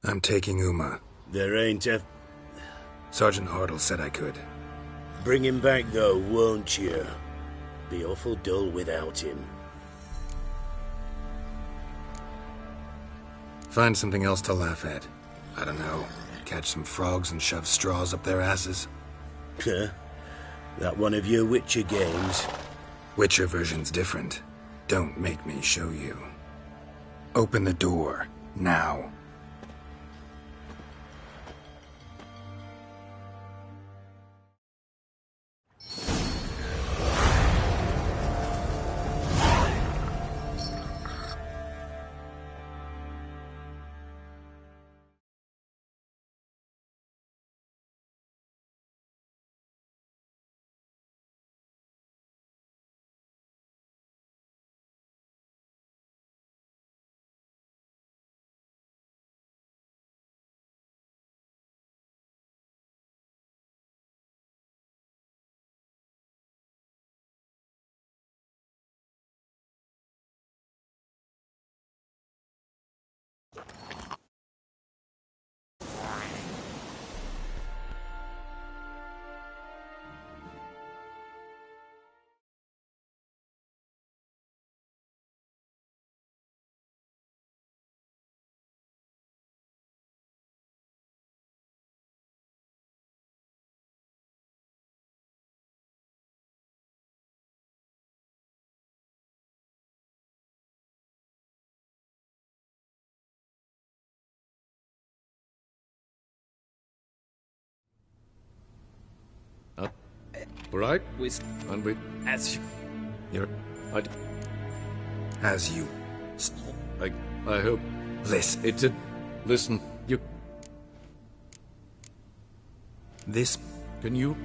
I'm taking Uma. There ain't a... Sergeant Hartle said I could. Bring him back, though, won't you? Be awful dull without him. Find something else to laugh at. I don't know. Catch some frogs and shove straws up their asses. Huh? That one of your Witcher games? Witcher version's different. Don't make me show you. Open the door, now. Right? And we... As you... You're... I... As you... I hope... Listen. It's a... Listen, you... This... Can you...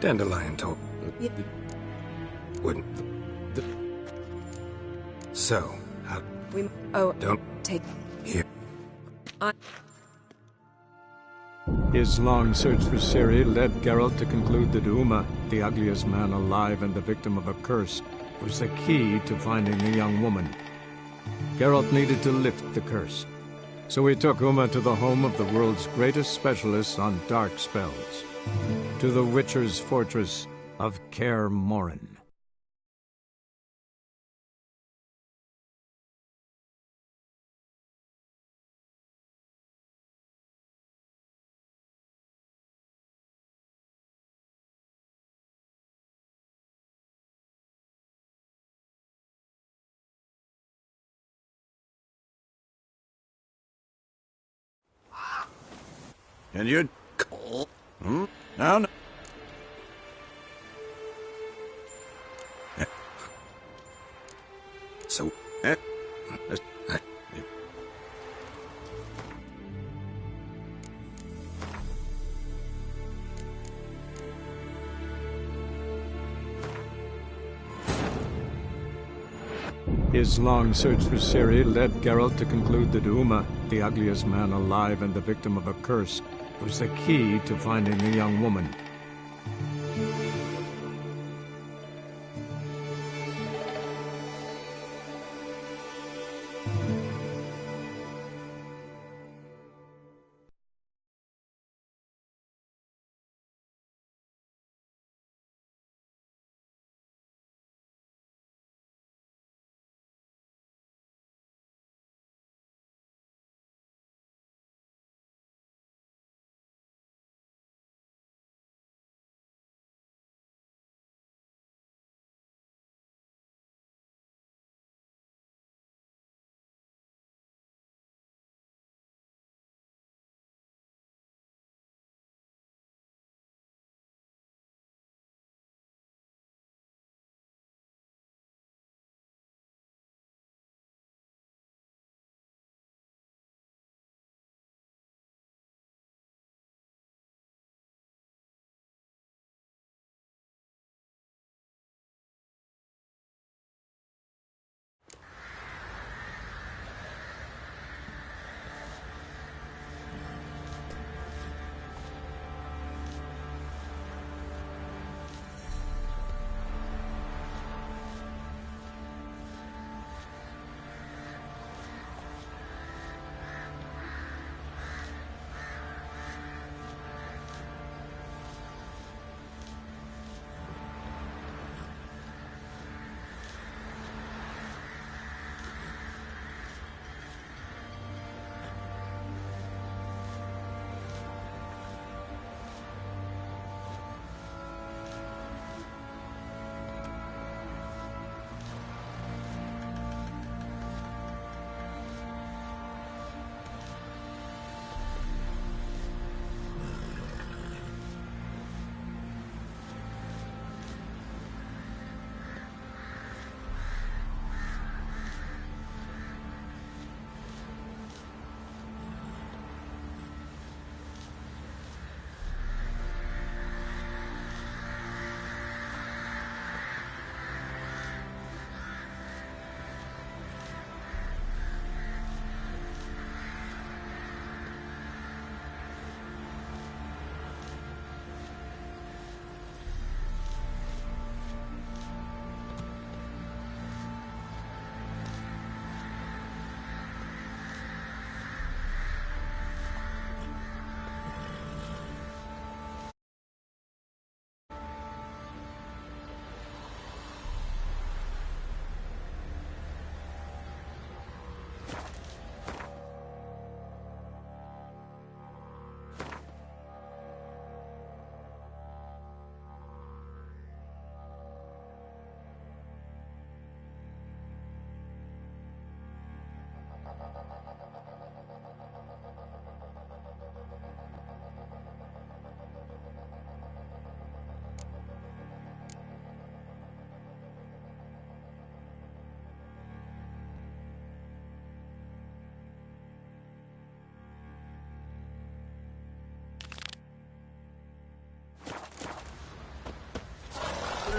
Dandelion told... Wouldn't... The... So, how... Don't... Take... Here. His long search for Ciri led Geralt to conclude that Uma, the ugliest man alive and the victim of a curse, was the key to finding the young woman. Geralt needed to lift the curse, so he took Uma to the home of the world's greatest specialist on dark spells, to the Witcher's fortress of Kaer Morhen. And you... No. So... His long search for Ciri led Geralt to conclude that Uma, the ugliest man alive and the victim of a curse, was the key to finding the young woman.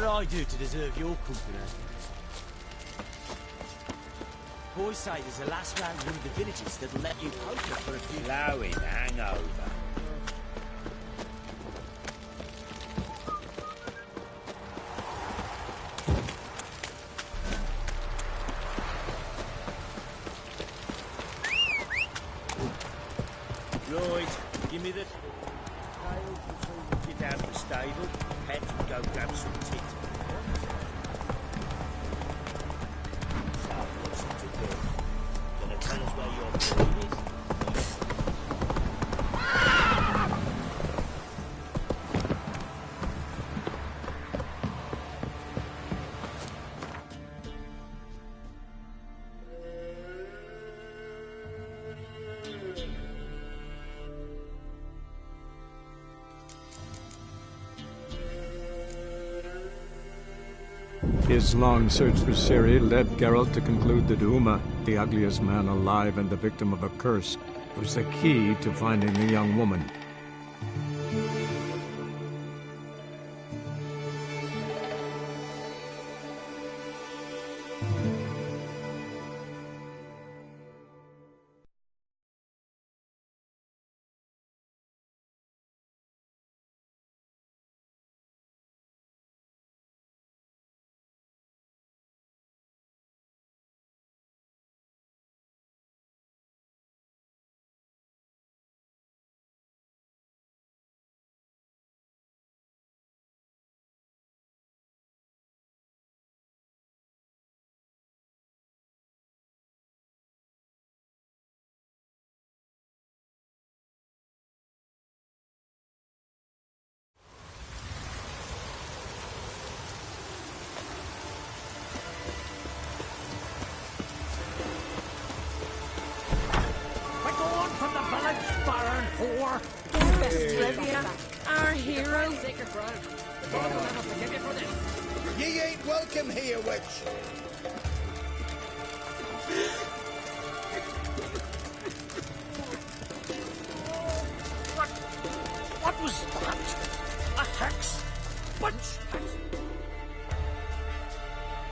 did I do to deserve your company? Boys say there's a last round in one of the villages that'll let you poker for a few... Blowing hangover. Right, give me the tail before we get out of the stable. Pet and go grab some tit. So, what's it to do? Gonna tell us where your boy is? His long search for Ciri led Geralt to conclude that Uma, the ugliest man alive and the victim of a curse, was the key to finding the young woman. Our hero. Ye ain't welcome here, witch. What was that? A hex? What?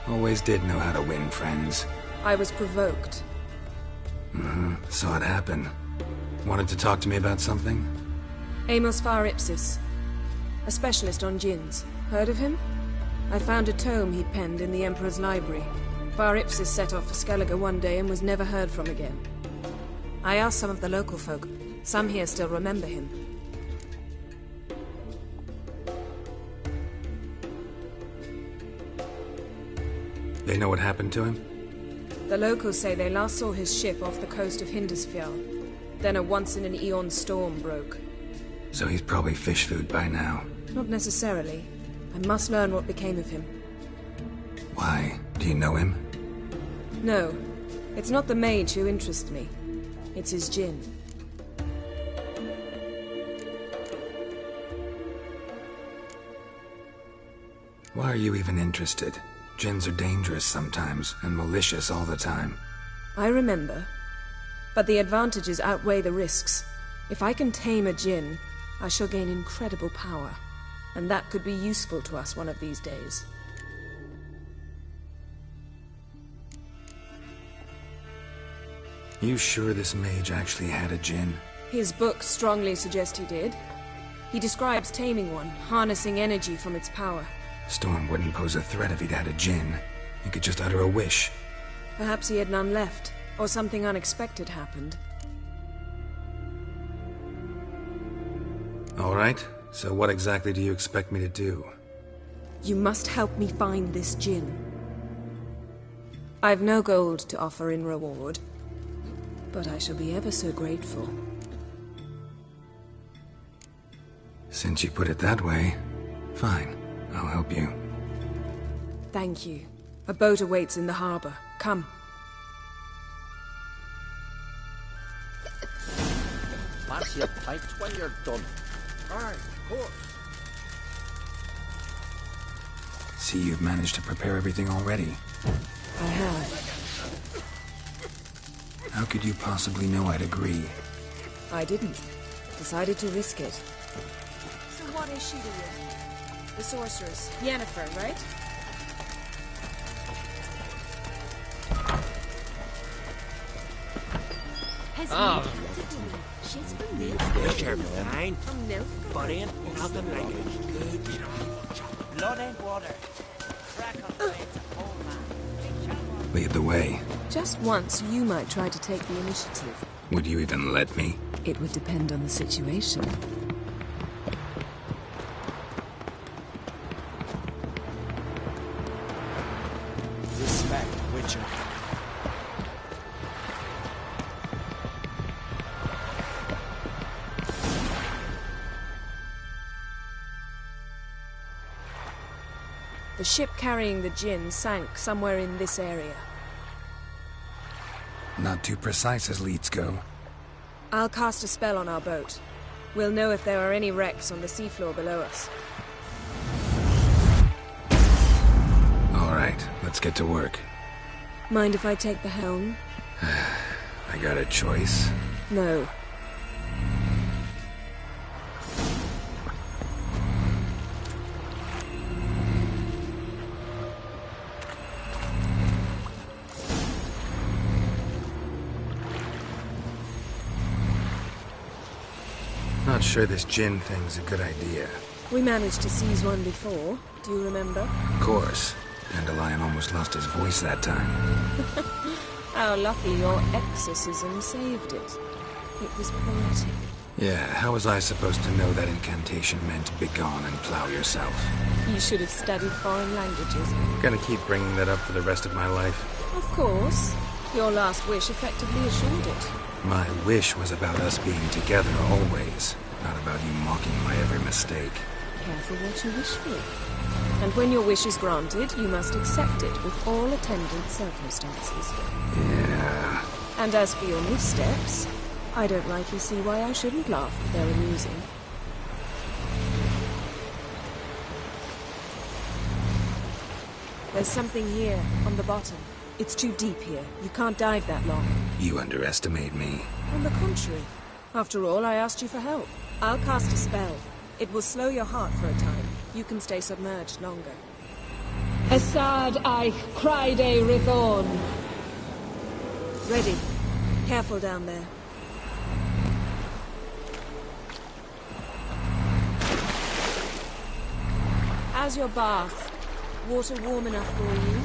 Always did know how to win friends. I was provoked. Saw it happen. Wanted to talk to me about something? Amos Far Ipsis. A specialist on djinns. Heard of him? I found a tome he penned in the Emperor's library. Far Ipsis set off for Skellige one day and was never heard from again. I asked some of the local folk. Some here still remember him. They know what happened to him? The locals say they last saw his ship off the coast of Hindisfjall. Then a once-in-an-eon storm broke. So he's probably fish food by now. Not necessarily. I must learn what became of him. Why? Do you know him? No. It's not the mage who interests me. It's his djinn. Why are you even interested? Djinns are dangerous sometimes, and malicious all the time. I remember. But the advantages outweigh the risks. If I can tame a djinn, I shall gain incredible power. And that could be useful to us one of these days. You sure this mage actually had a djinn? His books strongly suggest he did. He describes taming one, harnessing energy from its power. Storm wouldn't pose a threat if he'd had a djinn. He could just utter a wish. Perhaps he had none left, or something unexpected happened. All right, so what exactly do you expect me to do? You must help me find this djinn. I've no gold to offer in reward, but I shall be ever so grateful. Since you put it that way, fine. I'll help you. Thank you. A boat awaits in the harbor. Come. Fancy a pint when you're done. Aye, of course. See, you've managed to prepare everything already. I have. How could you possibly know I'd agree? I didn't. Decided to risk it. So what is she to you? The sorceress. Yennefer, right? Mr. Fine, From milk. but ain't nothing like a good blood and water. Crack on the face of old man. Lead the way. Just once, you might try to take the initiative. Would you even let me? It would depend on the situation. Respect, Witcher. The ship carrying the Jinn sank somewhere in this area. Not too precise as leads go. I'll cast a spell on our boat. We'll know if there are any wrecks on the seafloor below us. All right, let's get to work. Mind if I take the helm? I got a choice. No. Not sure this Jinn thing's a good idea. We managed to seize one before. Do you remember? Of course. Dandelion almost lost his voice that time. How lucky your exorcism saved it. It was poetic. Yeah, how was I supposed to know that incantation meant begone and plow yourself? You should have studied foreign languages. Gonna keep bringing that up for the rest of my life. Of course. Your last wish effectively assured it. My wish was about us being together always, not about you mocking my every mistake. Careful what you wish for. And when your wish is granted, you must accept it with all attendant circumstances. Yeah. And as for your missteps, I don't rightly see why I shouldn't laugh if they're amusing. There's something here, on the bottom. It's too deep here. You can't dive that long. You underestimate me. On the contrary. After all, I asked you for help. I'll cast a spell. It will slow your heart for a time. You can stay submerged longer. Assad Eich Cryde Rithorn. Ready. Careful down there. How's your bath? Water warm enough for you?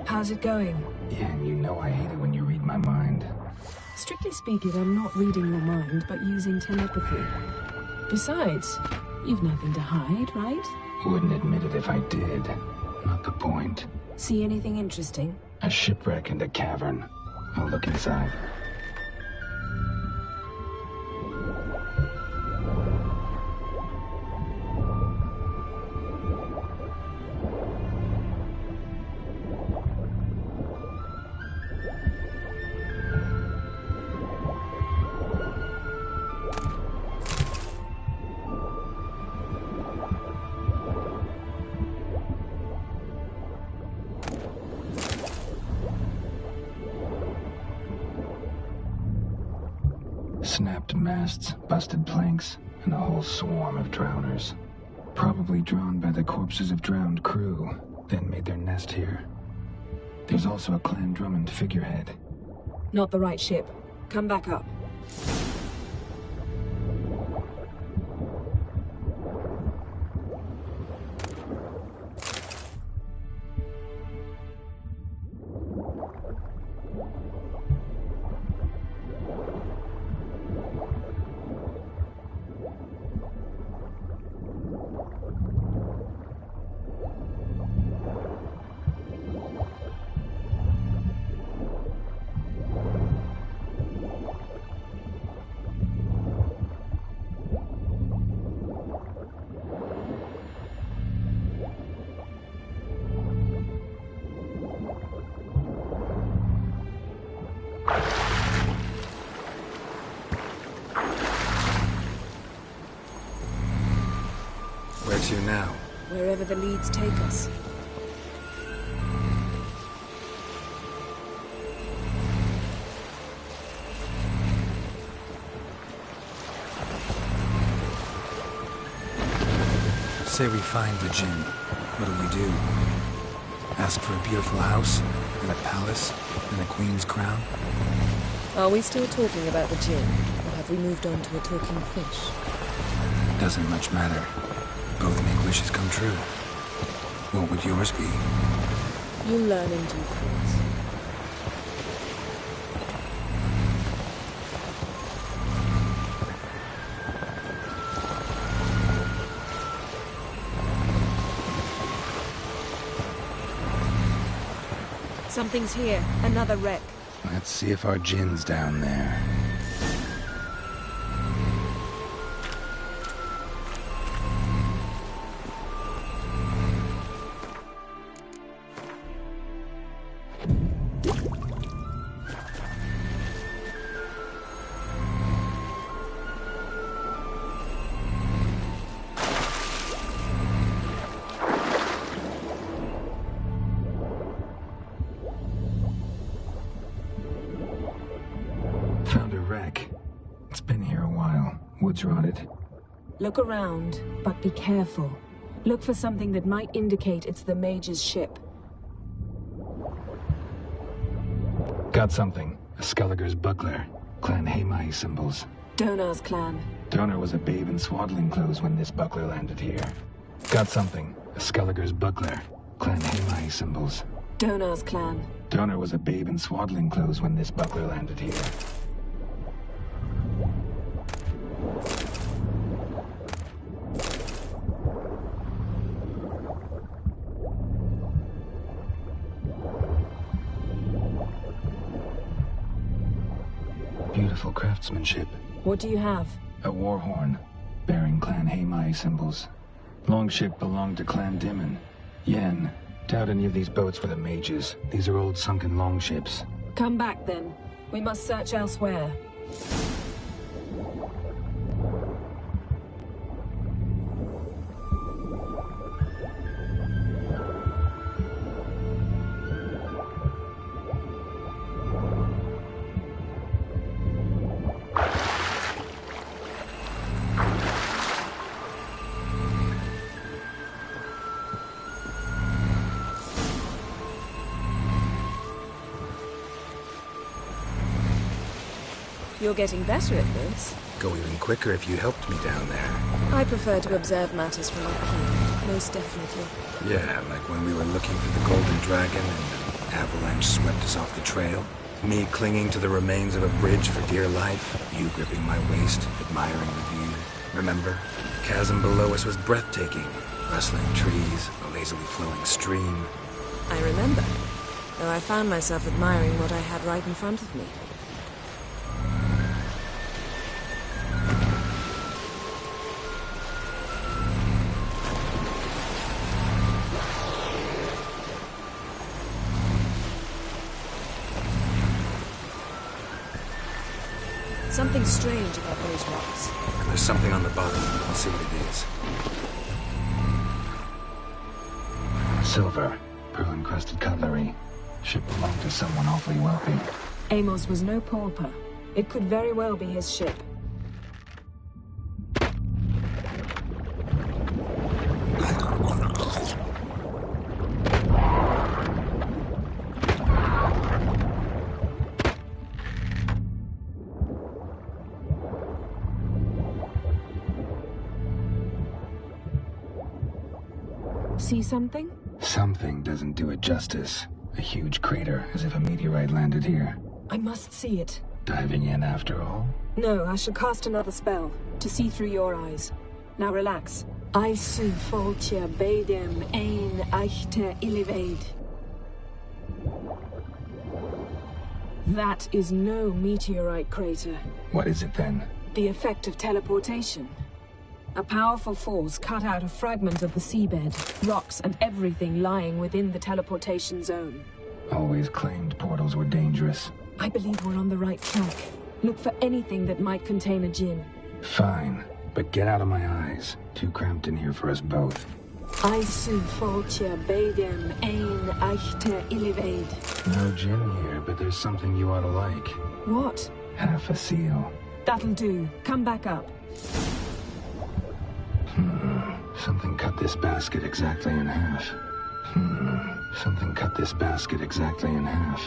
How's it going? Yeah, and you know I hate it when you read my mind. Strictly speaking, I'm not reading your mind, but using telepathy. Besides, you've nothing to hide, right? Wouldn't admit it if I did. Not the point. See anything interesting? A shipwreck and a cavern. I'll look inside. Snapped masts, busted planks, and a whole swarm of drowners. Probably drawn by the corpses of drowned crew, then made their nest here. There's also a Clan Drummond figurehead. Not the right ship. Come back up. Where to now? Wherever the leads take us. Say we find the Jinn. What'll we do? Ask for a beautiful house, and a palace, and a queen's crown? Are we still talking about the Jinn, or have we moved on to a talking fish? Doesn't much matter. Both make wishes come true. What would yours be? You'll learn in due course. Something's here. Another wreck. Let's see if our Jinn's down there. Found a wreck. It's been here a while. Wood's rotted. Look around, but be careful. Look for something that might indicate it's the mage's ship. Got something. A Skelliger's buckler. Clan Hamai symbols. Donar's clan. Donar was a babe in swaddling clothes when this buckler landed here. Got something. A Skelliger's buckler. Clan Hamai symbols. Donar's clan. Donar was a babe in swaddling clothes when this buckler landed here. Beautiful craftsmanship. What do you have? A war horn, bearing Clan Hamai symbols. Longship belonged to Clan Dimon. Yen. Doubt any of these boats were the mages. These are old sunken longships. Come back then. We must search elsewhere. You're getting better at this. Go even quicker if you helped me down there. I prefer to observe matters from up here, most definitely. Yeah, like when we were looking for the Golden Dragon and an avalanche swept us off the trail. Me clinging to the remains of a bridge for dear life. You gripping my waist, admiring the view. Remember? The chasm below us was breathtaking. Rustling trees, a lazily flowing stream. I remember, though I found myself admiring what I had right in front of me. Something strange about those rocks. And there's something on the bottom. Let's see what it is. Silver. Pearl-encrusted cutlery. Ship belonged to someone awfully wealthy. Amos was no pauper. It could very well be his ship. see something? Something doesn't do it justice. A huge crater, as if a meteorite landed here. I must see it. Diving in after all? No, I shall cast another spell, to see through your eyes. Now relax. Aisu foltia beidem ein eichte illivaid. That is no meteorite crater. What is it then? The effect of teleportation. A powerful force cut out a fragment of the seabed, rocks and everything lying within the teleportation zone. Always claimed portals were dangerous. I believe we're on the right track. Look for anything that might contain a djinn. Fine, but get out of my eyes. Too cramped in here for us both. Aisu foltia beidem ein eichte illivaid. No gin here, but there's something you ought to like. What? Half a seal. That'll do. Come back up. Something cut this basket exactly in half. Something cut this basket exactly in half.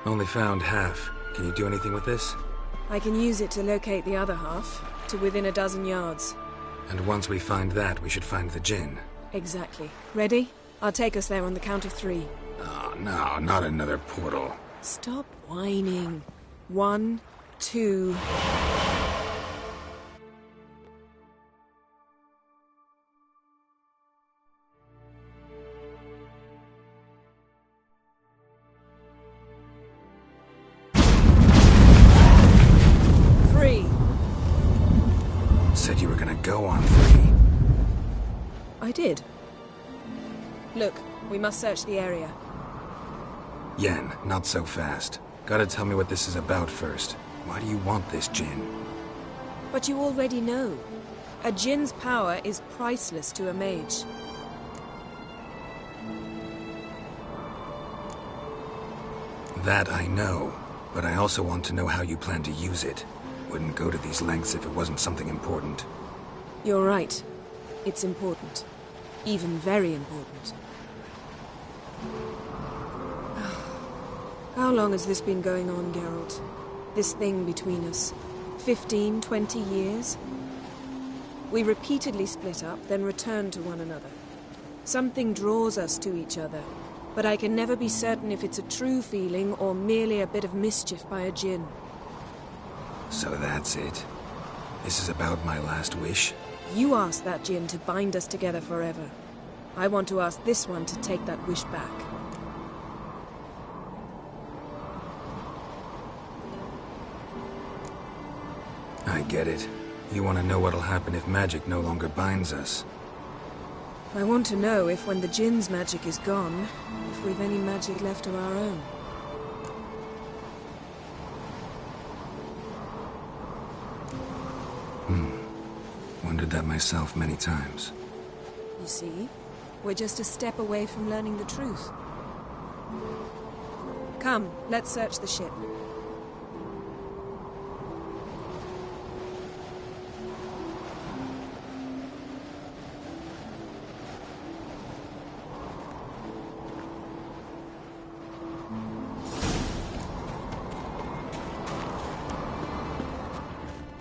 Only found half. Can you do anything with this? I can use it to locate the other half, to within a dozen yards. And once we find that, we should find the djinn. Exactly. Ready? I'll take us there on the count of 3. Oh, no, not another portal. Stop whining. 1, 2... Said you were gonna go on 3. I did. Look, we must search the area. Yen, not so fast. Gotta tell me what this is about first. Why do you want this djinn? But you already know. A djinn's power is priceless to a mage. That I know, but I also want to know how you plan to use it. Wouldn't go to these lengths if it wasn't something important. You're right. It's important. Even very important. How long has this been going on, Geralt? This thing between us? 15, 20 years? We repeatedly split up, then returned to one another. Something draws us to each other, but I can never be certain if it's a true feeling or merely a bit of mischief by a djinn. So that's it? This is about my last wish? You asked that djinn to bind us together forever. I want to ask this one to take that wish back. I get it. You want to know what'll happen if magic no longer binds us. I want to know if when the djinn's magic is gone, if we've any magic left of our own. Wondered that myself many times. You see, we're just a step away from learning the truth. Come, let's search the ship.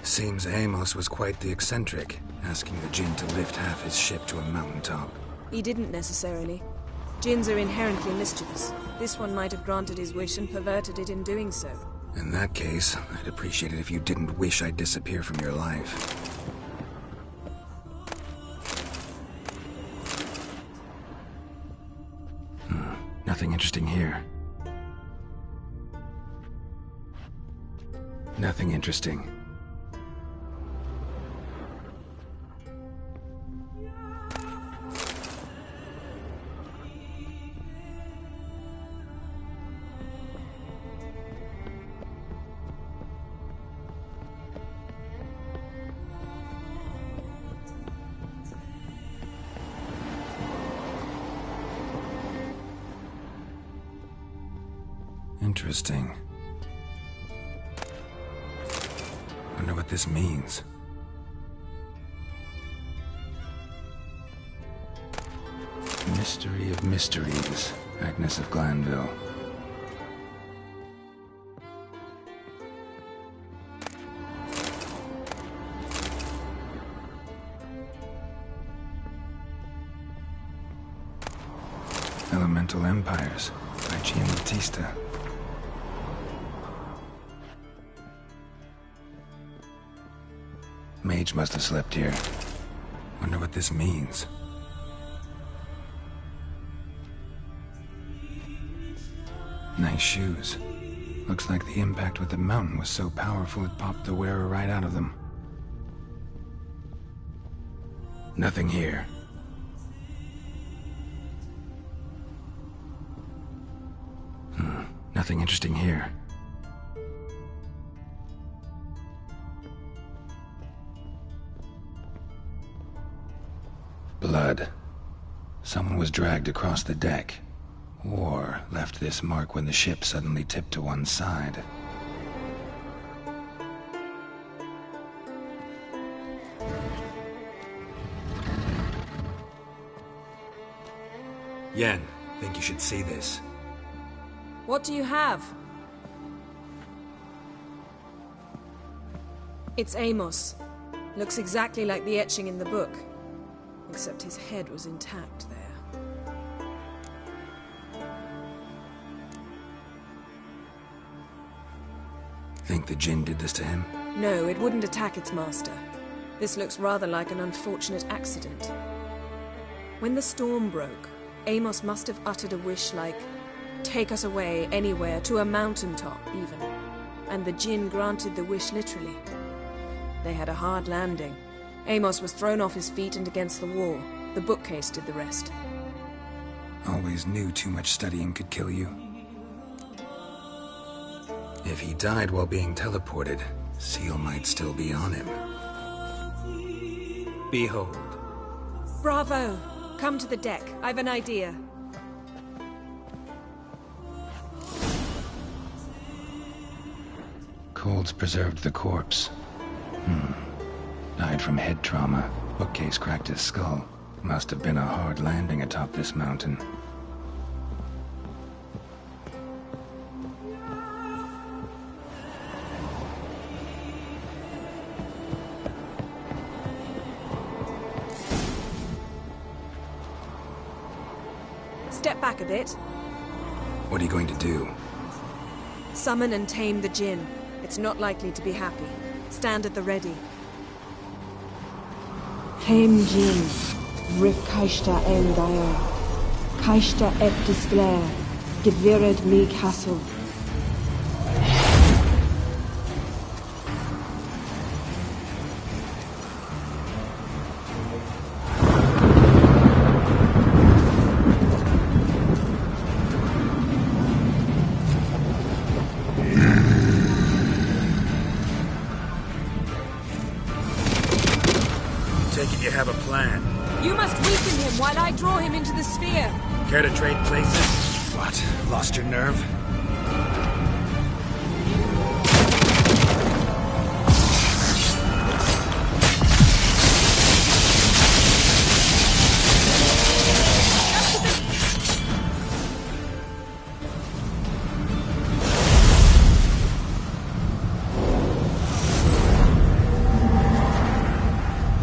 Seems Amos was quite the eccentric, asking the djinn to lift half his ship to a mountaintop. He didn't necessarily. Djinns are inherently mischievous. This one might have granted his wish and perverted it in doing so. In that case, I'd appreciate it if you didn't wish I'd disappear from your life. Nothing interesting here. Nothing interesting. Interesting. Wonder what this means. Mystery of mysteries, Agnes of Glanville. Elemental Empires by Giambattista. Mage must have slept here. Wonder what this means. Nice shoes. Looks like the impact with the mountain was so powerful it popped the wearer right out of them. Nothing here. Nothing interesting here. Blood. Someone was dragged across the deck. Or left this mark when the ship suddenly tipped to one side. Yen, think you should see this. What do you have? It's Amos. Looks exactly like the etching in the book. Except his head was intact there. Think the Jinn did this to him? No, it wouldn't attack its master. This looks rather like an unfortunate accident. When the storm broke, Amos must have uttered a wish like, "Take us away, anywhere, to a mountaintop, even." And the Jinn granted the wish literally. They had a hard landing. Amos was thrown off his feet and against the wall. The bookcase did the rest. Always knew too much studying could kill you. If he died while being teleported, Seal might still be on him. Behold. Bravo! Come to the deck. I've an idea. Cold's preserved the corpse. Died from head trauma. Bookcase cracked his skull. Must have been a hard landing atop this mountain. Step back a bit. What are you going to do? Summon and tame the Jinn. It's not likely to be happy. Stand at the ready. Tame Jinn, Rif Kaishta Eldair, Kaishta et Disglair, Gevired me Castle. Take it you have a plan. You must weaken him while I draw him into the sphere. Care to trade places? What? Lost your nerve?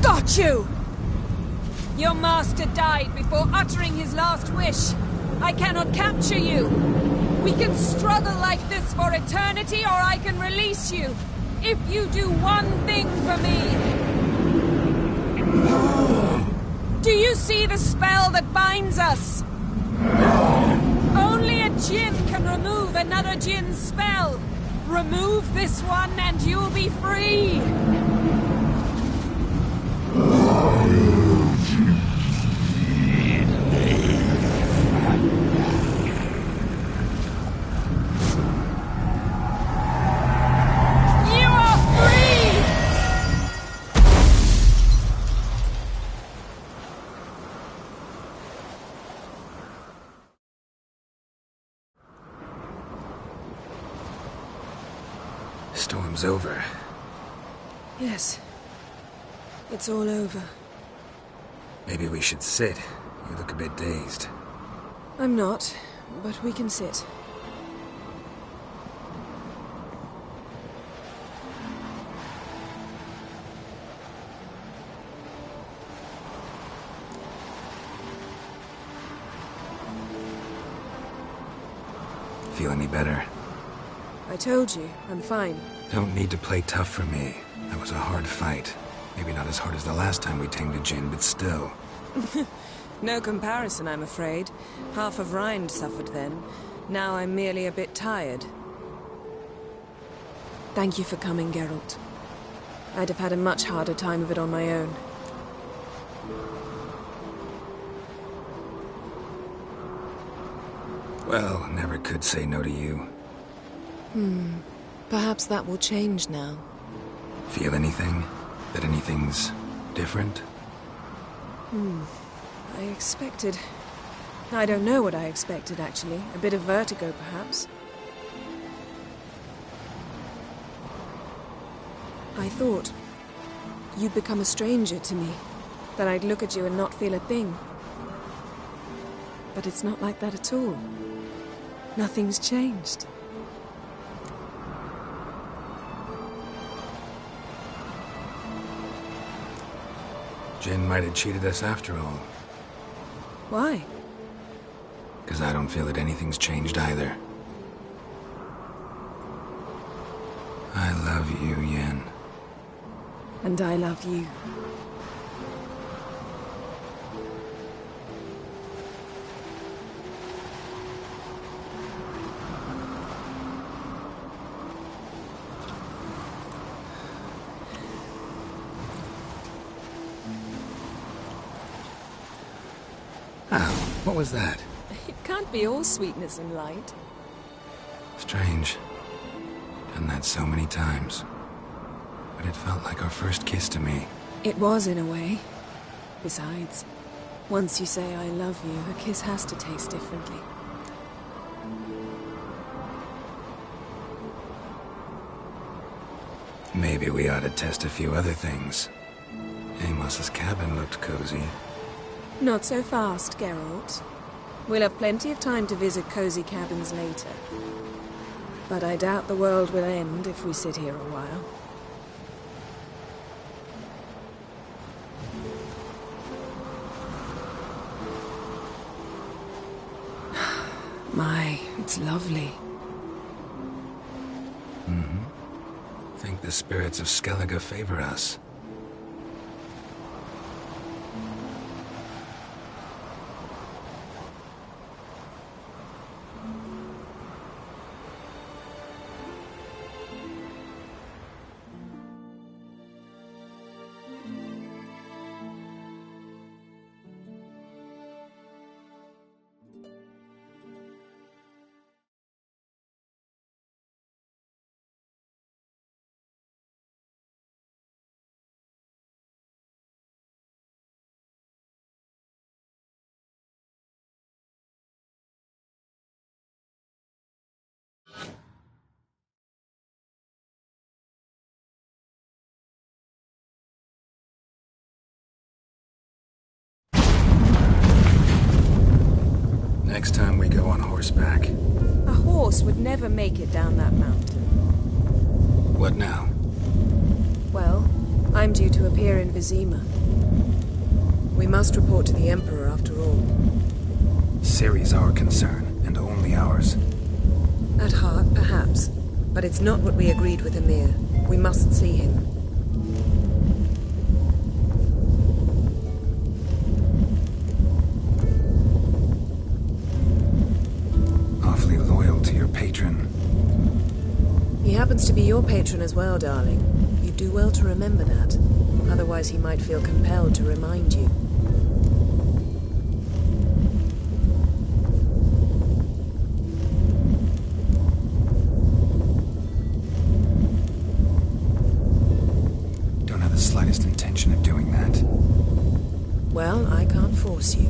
Got you! Your master died before uttering his last wish. I cannot capture you. We can struggle like this for eternity, or I can release you. If you do one thing for me. Do you see the spell that binds us? Only a Jinn can remove another Jinn's spell. Remove this one and you'll be free. storm's over. Yes. It's all over. Maybe we should sit. You look a bit dazed. I'm not, but we can sit. Feel any better? I told you, I'm fine. Don't need to play tough for me. That was a hard fight. Maybe not as hard as the last time we tamed a djinn, but still. No comparison, I'm afraid. Half of Rind suffered then. Now I'm merely a bit tired. Thank you for coming, Geralt. I'd have had a much harder time of it on my own. Well, never could say no to you. Perhaps that will change now. Feel anything? That anything's different? I expected... I don't know what I expected, actually. A bit of vertigo, perhaps. I thought you'd become a stranger to me. That I'd look at you and not feel a thing. But it's not like that at all. Nothing's changed. Jinn might have cheated us after all. Why? Because I don't feel that anything's changed either. I love you, Yen. And I love you. What was that? It can't be all sweetness and light. Strange. Done that so many times. But it felt like our first kiss to me. It was, in a way. Besides, once you say I love you, a kiss has to taste differently. Maybe we ought to test a few other things. Amos's cabin looked cozy. Not so fast, Geralt. We'll have plenty of time to visit cozy cabins later. But I doubt the world will end if we sit here a while. My, it's lovely. Think the spirits of Skellige favor us. Next time we go on horseback. A horse would never make it down that mountain. What now? Well, I'm due to appear in Vizima. We must report to the Emperor after all. Ciri's our concern, and only ours. At heart, perhaps. But it's not what we agreed with Emir. We must see him. Awfully loyal to your patron. He happens to be your patron as well, darling. You do well to remember that. Otherwise he might feel compelled to remind you. Don't have the slightest intention of doing that. Well, I can't force you.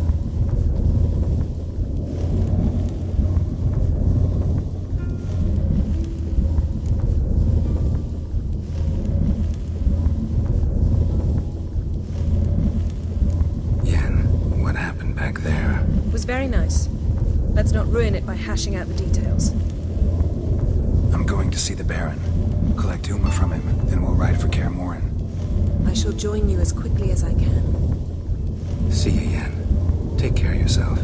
was very nice. Let's not ruin it by hashing out the details. I'm going to see the Baron. Collect Uma from him, then we'll ride for Kaer Morhen. I shall join you as quickly as I can. See you, Yen. Take care of yourself.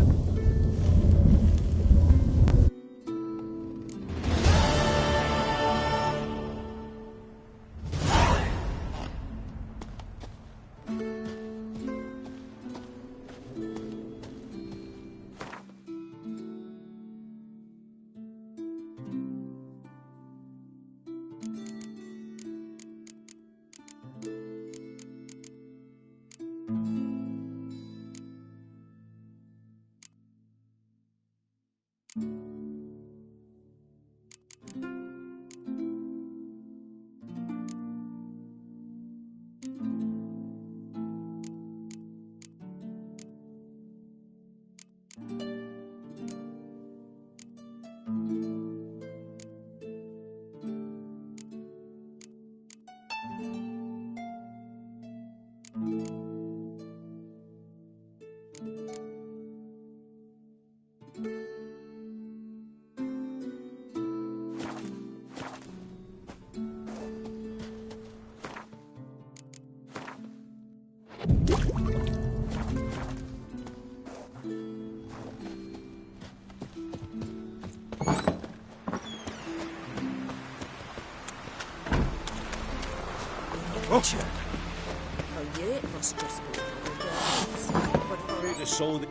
For you, it must just be for The soul that...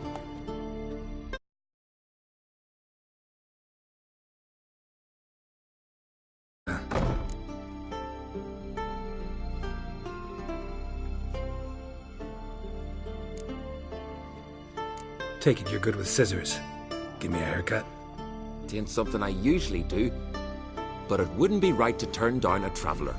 Take it you're good with scissors. Give me a haircut. It ain't something I usually do, but it wouldn't be right to turn down a traveller.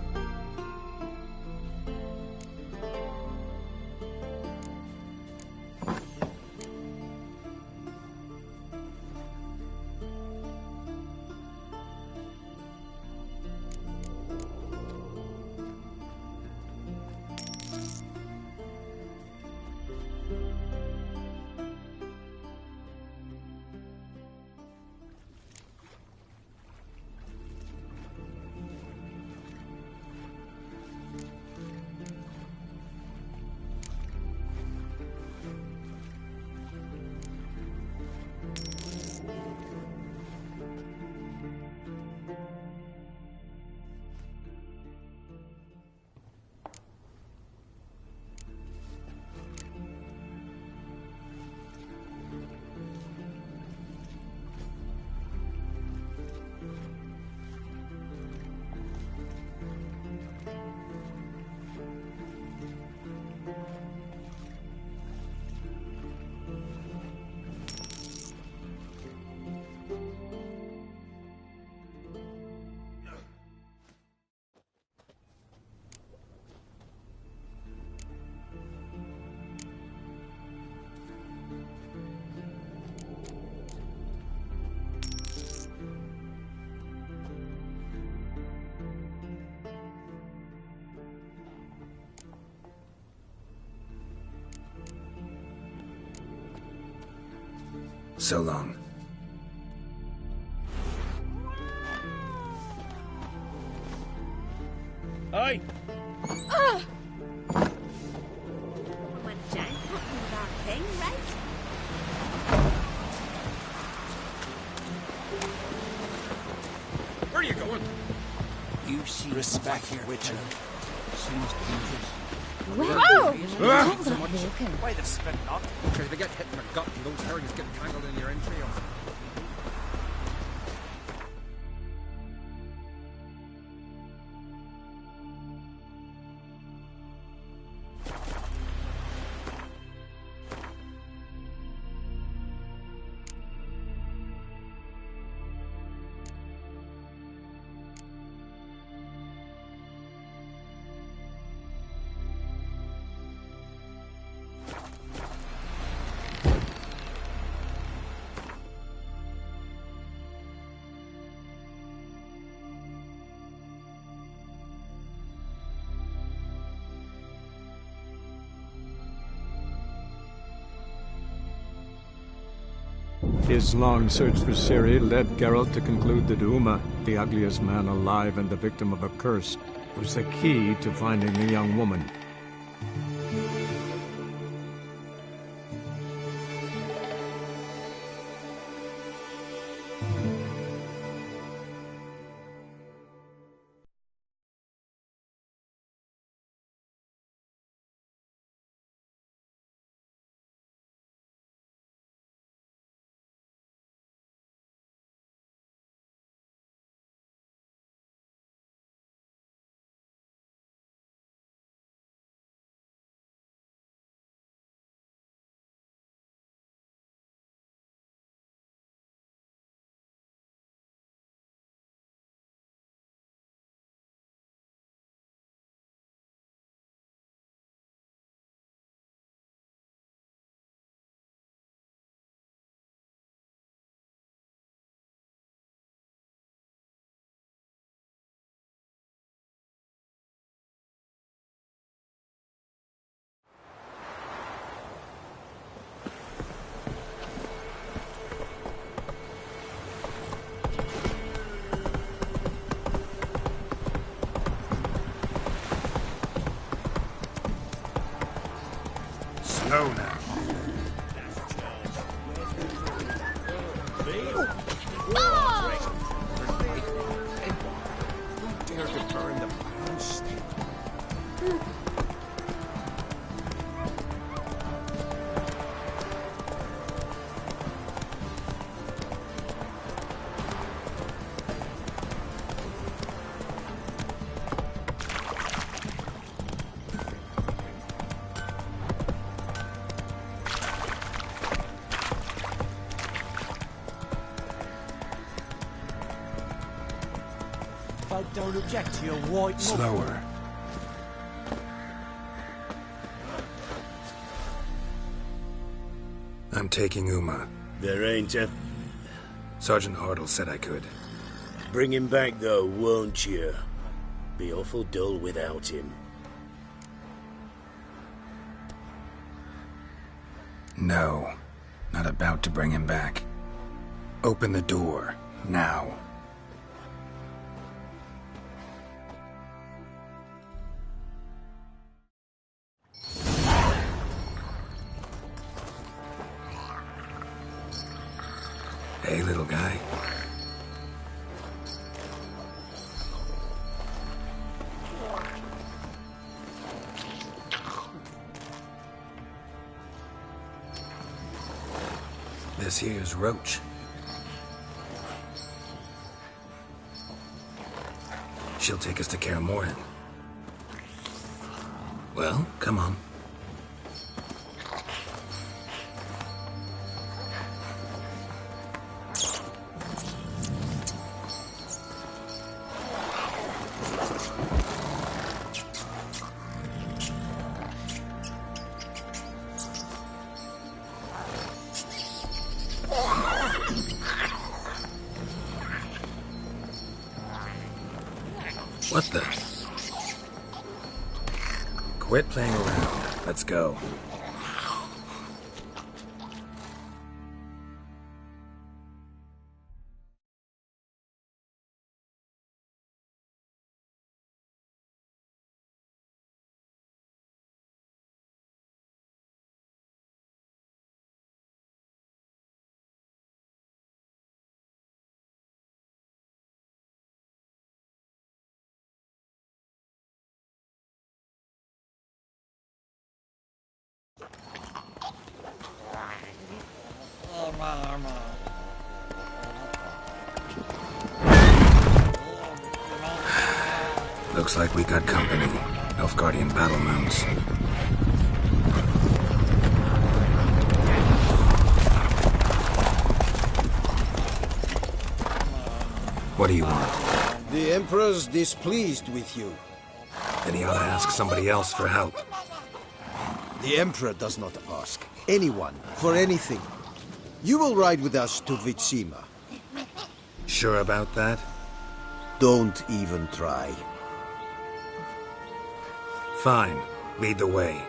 So long. Aye! when Jen put me that thing, right? Where are you going? You see respect here, Witcher. Seems dangerous. Whoa! Why the spit not? Okay, they get hit in the gut and those herrings get tangled in your entrails. His long search for Ciri led Geralt to conclude that Uma, the ugliest man alive and the victim of a curse, was the key to finding the young woman. Slow now. Dare to burn the house. Folk don't object to your white mother. Slower. I'm taking Uma. There ain't a... Sergeant Hartle said I could. Bring him back, though, won't you? Be awful dull without him. No. Not about to bring him back. Open the door. Now. Hey, little guy. This here's Roach. She'll take us to Kaer Morhen. Well, come on. What the? Quit playing around. Let's go. Looks like we got company. Nilfgaardian battle mounts. What do you want? The Emperor's displeased with you. Then he ought to ask somebody else for help. The Emperor does not ask anyone for anything. You will ride with us to Vitsima. Sure about that? Don't even try. Fine. Lead the way.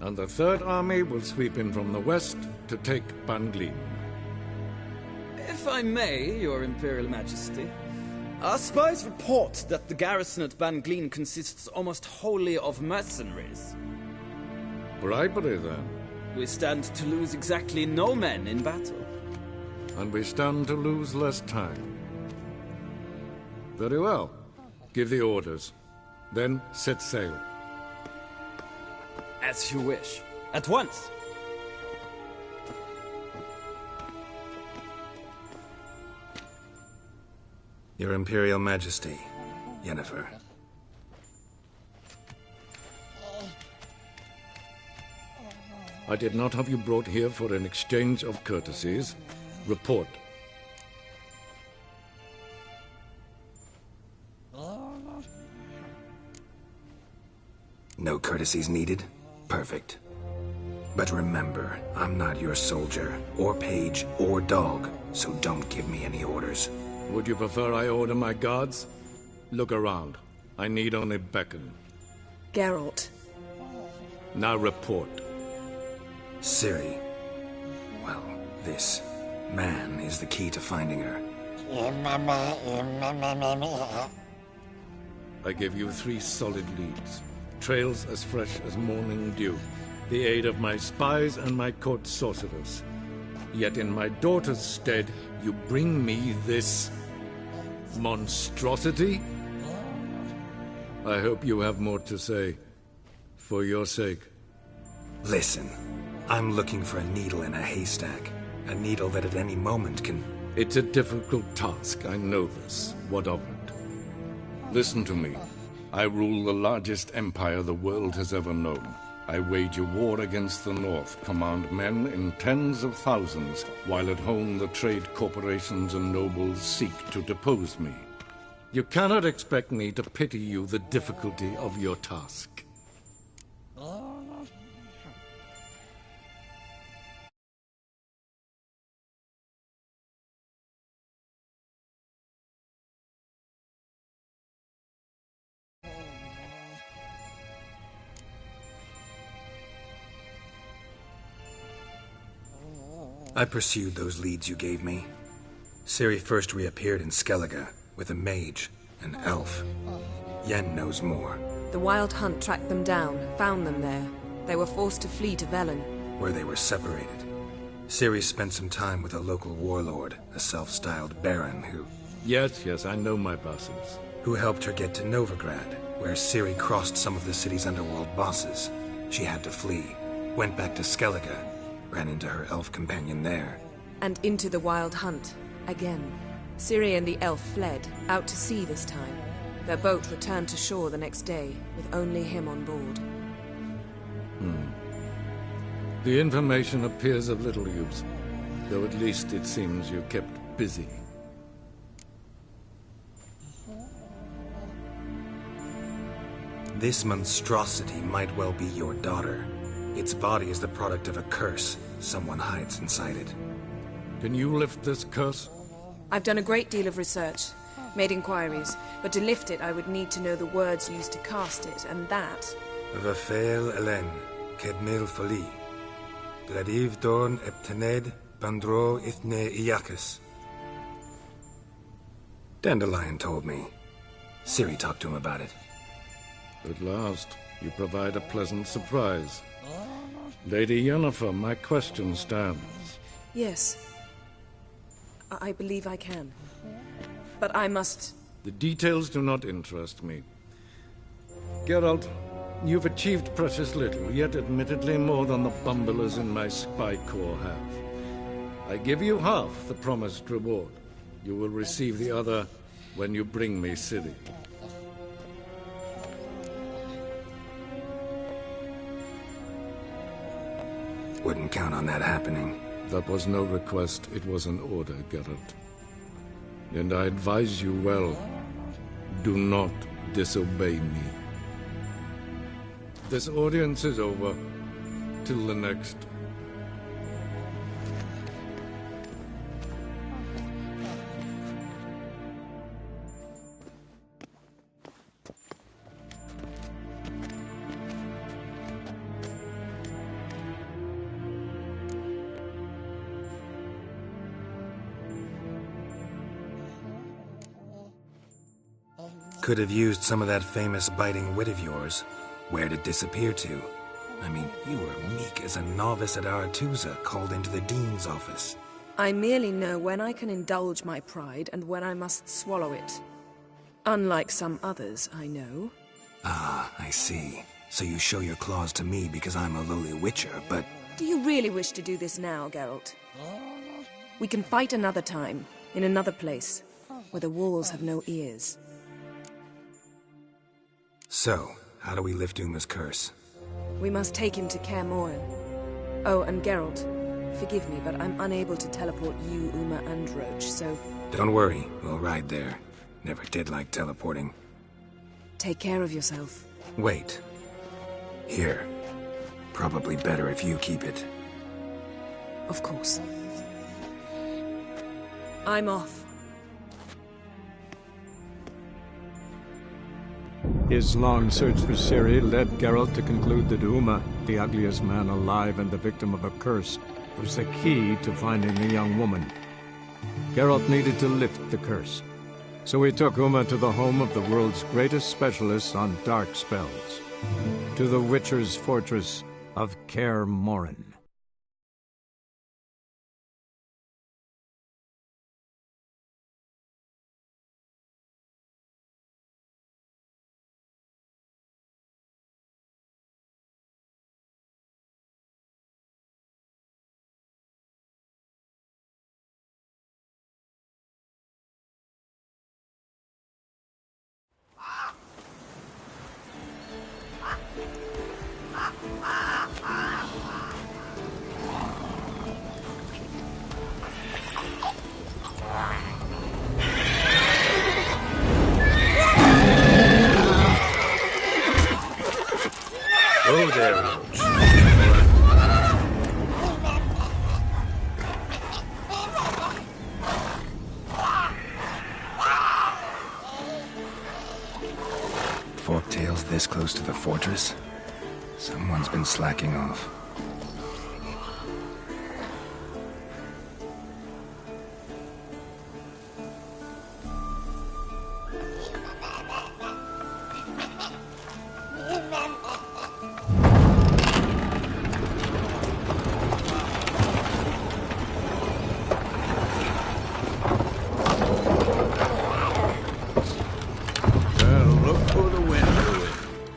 And the Third Army will sweep in from the west to take Banglin. If I may, Your Imperial Majesty, our spies report that the garrison at Banglin consists almost wholly of mercenaries. Bribery, then. We stand to lose exactly no men in battle. And we stand to lose less time. Very well. Give the orders. Then set sail. As you wish. At once! Your Imperial Majesty, Yennefer. I did not have you brought here for an exchange of courtesies. Report. No courtesies needed? Perfect. But remember, I'm not your soldier, or page, or dog, so don't give me any orders. Would you prefer I order my guards? Look around. I need only beckon. Geralt. Now report. Ciri. Well, this man is the key to finding her. I give you 3 solid leads. Trails as fresh as morning dew. The aid of my spies and my court sorcerers. Yet in my daughter's stead, you bring me this monstrosity? I hope you have more to say. For your sake. Listen, I'm looking for a needle in a haystack. A needle that at any moment can... It's a difficult task, I know this. What of it? Listen to me. I rule the largest empire the world has ever known. I wage a war against the North, command men in tens of thousands, while at home the trade corporations and nobles seek to depose me. You cannot expect me to pity you the difficulty of your task. I pursued those leads you gave me. Ciri first reappeared in Skellige with a mage, an elf. Yen knows more. The Wild Hunt tracked them down, found them there. They were forced to flee to Velen, where they were separated. Ciri spent some time with a local warlord, a self-styled baron who... Yes, I know my vassals. Who helped her get to Novigrad, where Ciri crossed some of the city's underworld bosses. She had to flee, went back to Skellige, ran into her elf companion there. And into the Wild Hunt, again. Ciri and the elf fled, out to sea this time. Their boat returned to shore the next day, with only him on board. The information appears of little use, though at least it seems you kept busy. This monstrosity might well be your daughter. Its body is the product of a curse. Someone hides inside it. Can you lift this curse? I've done a great deal of research, made inquiries, but to lift it I would need to know the words used to cast it, and that... Vafael Elen, Kedmil Fali. Gladiv Dorn Eptened, Bandro Ithne Iacus. Dandelion told me. Ciri talked to him about it. At last, you provide a pleasant surprise. Lady Yennefer, my question stands. Yes. I believe I can. But I must... The details do not interest me. Geralt, you've achieved precious little, yet admittedly more than the bumblers in my spy corps have. I give you half the promised reward. You will receive the other when you bring me Ciri. Wouldn't count on that happening. That was no request, it was an order, Geralt. And I advise you well, do not disobey me. This audience is over. Till the next. Could have used some of that famous biting wit of yours. Where'd it disappear to? I mean, you were meek as a novice at Aretusa, called into the Dean's office. I merely know when I can indulge my pride and when I must swallow it. Unlike some others, I know. Ah, I see. So you show your claws to me because I'm a lowly witcher, but... Do you really wish to do this now, Geralt? We can fight another time, in another place, where the walls have no ears. So, how do we lift Uma's curse? We must take him to Kaer Morhen. Oh, and Geralt, forgive me, but I'm unable to teleport you, Uma, and Roach, so... Don't worry, we'll ride there. Never did like teleporting. Take care of yourself. Wait. Here. Probably better if you keep it. Of course. I'm off. His long search for Ciri led Geralt to conclude that Uma, the ugliest man alive and the victim of a curse, was the key to finding the young woman. Geralt needed to lift the curse, so he took Uma to the home of the world's greatest specialist on dark spells, to the Witcher's fortress of Kaer Morhen. Oh, there, Roach. Forktail's this close to the fortress? Someone's been slacking off.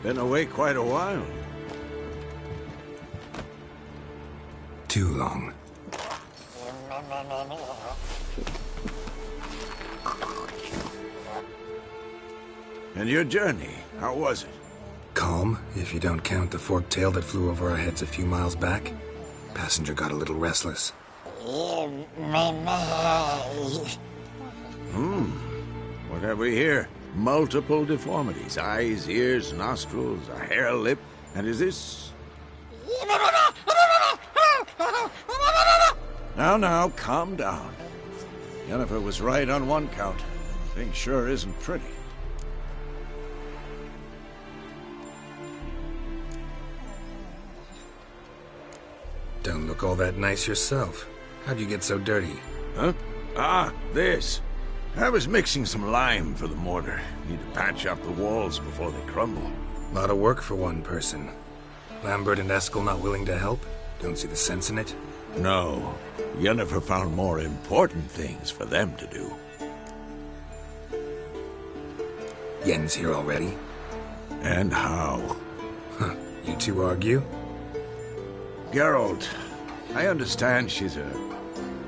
Been away quite a while. Too long. And your journey, how was it? Calm, if you don't count the forktail that flew over our heads a few miles back. Passenger got a little restless. What have we here? Multiple deformities. Eyes, ears, nostrils, a hair lip. And is this... Now, calm down. Yennefer was right on one count. Thing sure isn't pretty. Don't look all that nice yourself. How'd you get so dirty? Huh? Ah, this. I was mixing some lime for the mortar. Need to patch up the walls before they crumble. Lot of work for one person. Lambert and Eskel not willing to help? Don't see the sense in it? No. Yennefer found more important things for them to do. Yen's here already? And how? Huh. You two argue? Geralt, I understand she's a...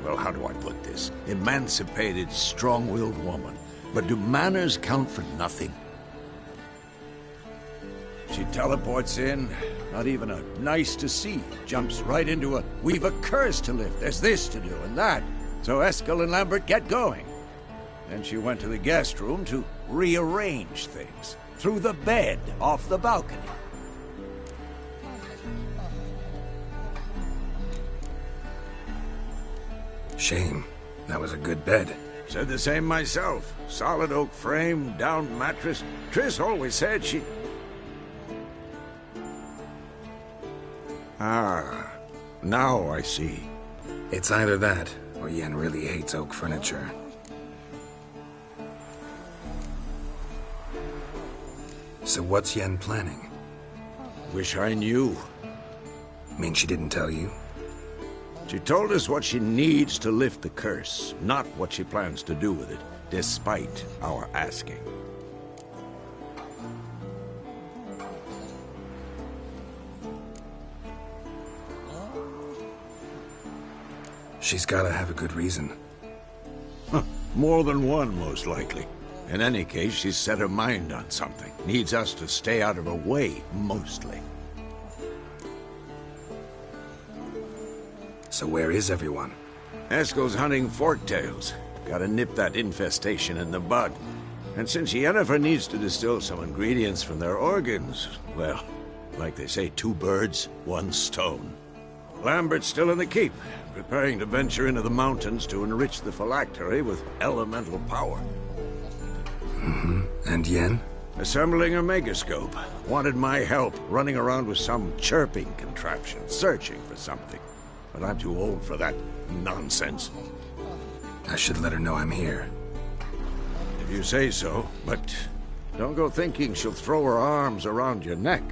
well, how do I put this? Emancipated, strong-willed woman. But do manners count for nothing? She teleports in, not even a nice to see. Jumps right into a, we've a curse to lift, there's this to do and that. So Eskel and Lambert get going. Then she went to the guest room to rearrange things. Through the bed, off the balcony. Shame. That was a good bed. Said the same myself. Solid oak frame, down mattress. Triss always said she... Ah, now I see. It's either that, or Yen really hates oak furniture. So what's Yen planning? Wish I knew. Mean she didn't tell you? She told us what she needs to lift the curse, not what she plans to do with it, despite our asking. She's gotta have a good reason. More than one, most likely. In any case, she's set her mind on something. Needs us to stay out of her way, mostly. So where is everyone? Eskel's hunting forktails. Gotta nip that infestation in the bud. And since Yennefer needs to distill some ingredients from their organs, well, like they say, 2 birds, 1 stone. Lambert's still in the keep, preparing to venture into the mountains to enrich the phylactery with elemental power. Mm-hmm. And Yen? Assembling a megascope. Wanted my help running around with some chirping contraption, searching for something. But I'm too old for that nonsense. I should let her know I'm here. If you say so, but don't go thinking she'll throw her arms around your neck.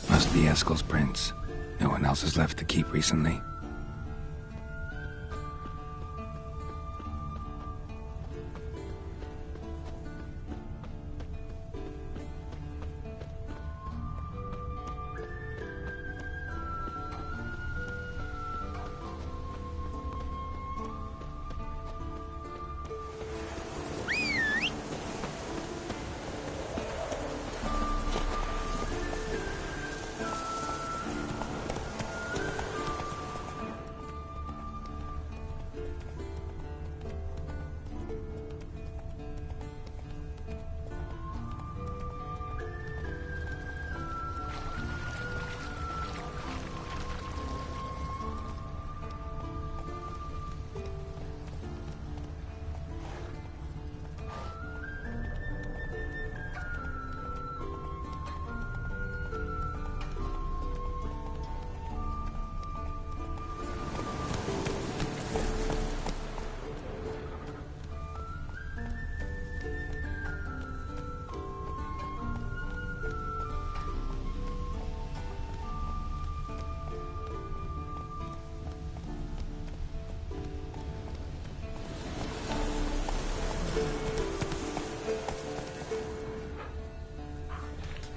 Must be Eskel's prints. No one else has left the keep recently.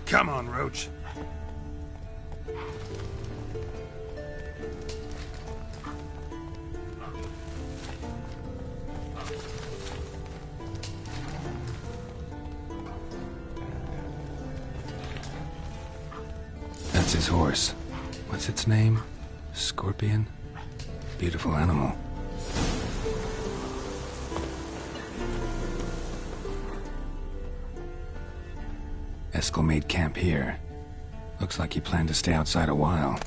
Come on, Roach. That's his horse. What's its name? Scorpion? Beautiful animal. Eskel made camp here. Looks like he planned to stay outside a while.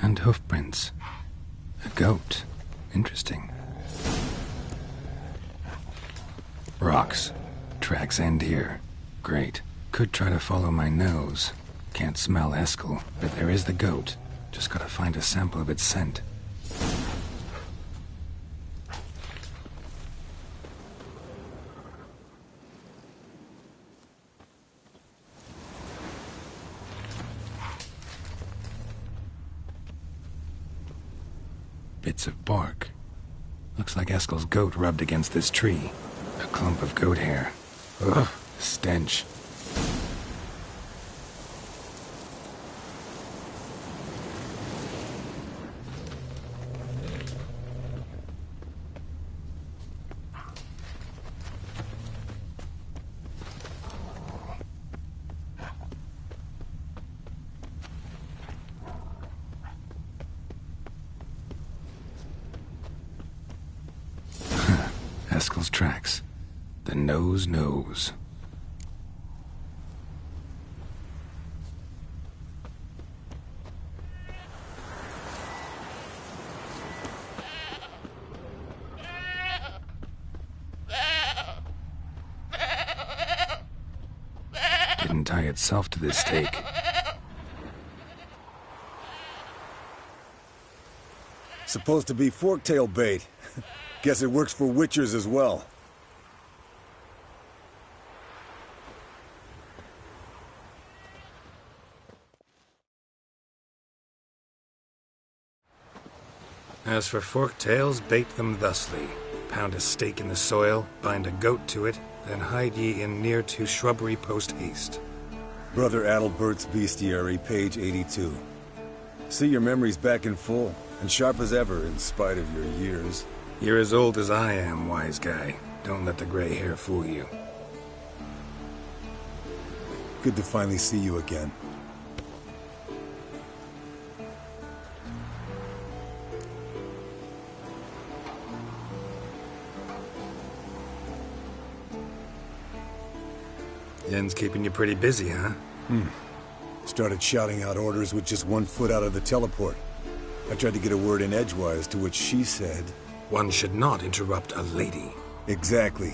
And hoofprints. A goat. Interesting. Rocks. Tracks end here. Great. Could try to follow my nose. Can't smell Eskel, but there is the goat. Just gotta find a sample of its scent. Bits of bark. Looks like Eskel's goat rubbed against this tree. A clump of goat hair. Ugh, stench. Eskel's tracks. The nose knows. Didn't tie itself to this stake. Supposed to be forktail bait. Guess it works for witchers as well. As for forktails, bait them thusly. Pound a stake in the soil, bind a goat to it, then hide ye in near to shrubbery post haste. Brother Adalbert's Bestiary, page 82. See, your memory's back in full, and sharp as ever in spite of your years. You're as old as I am, wise guy. Don't let the gray hair fool you. Good to finally see you again. Yen's keeping you pretty busy, huh? Started shouting out orders with just 1 foot out of the teleport. I tried to get a word in edgewise, to which she said... One should not interrupt a lady. Exactly.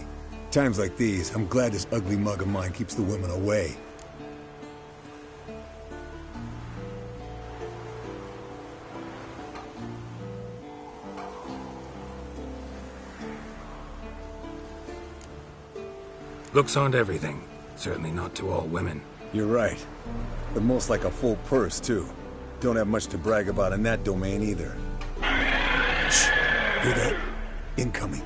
Times like these, I'm glad this ugly mug of mine keeps the women away. Looks aren't everything. Certainly not to all women. You're right. But most like a full purse, too. Don't have much to brag about in that domain, either. Shh! Hear that? Incoming.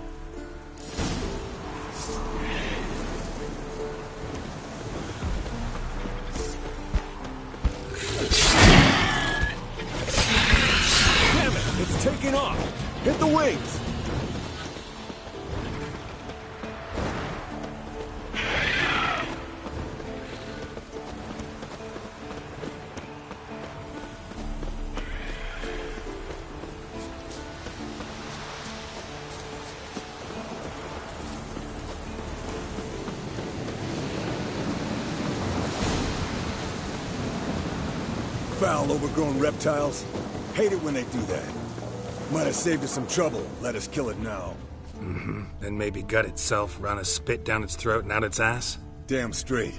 Damn it! It's taking off! Hit the wings! Foul, overgrown reptiles. Hate it when they do that. Might have saved us some trouble. Let us kill it now. Then maybe gut itself, run a spit down its throat and out its ass? Damn straight.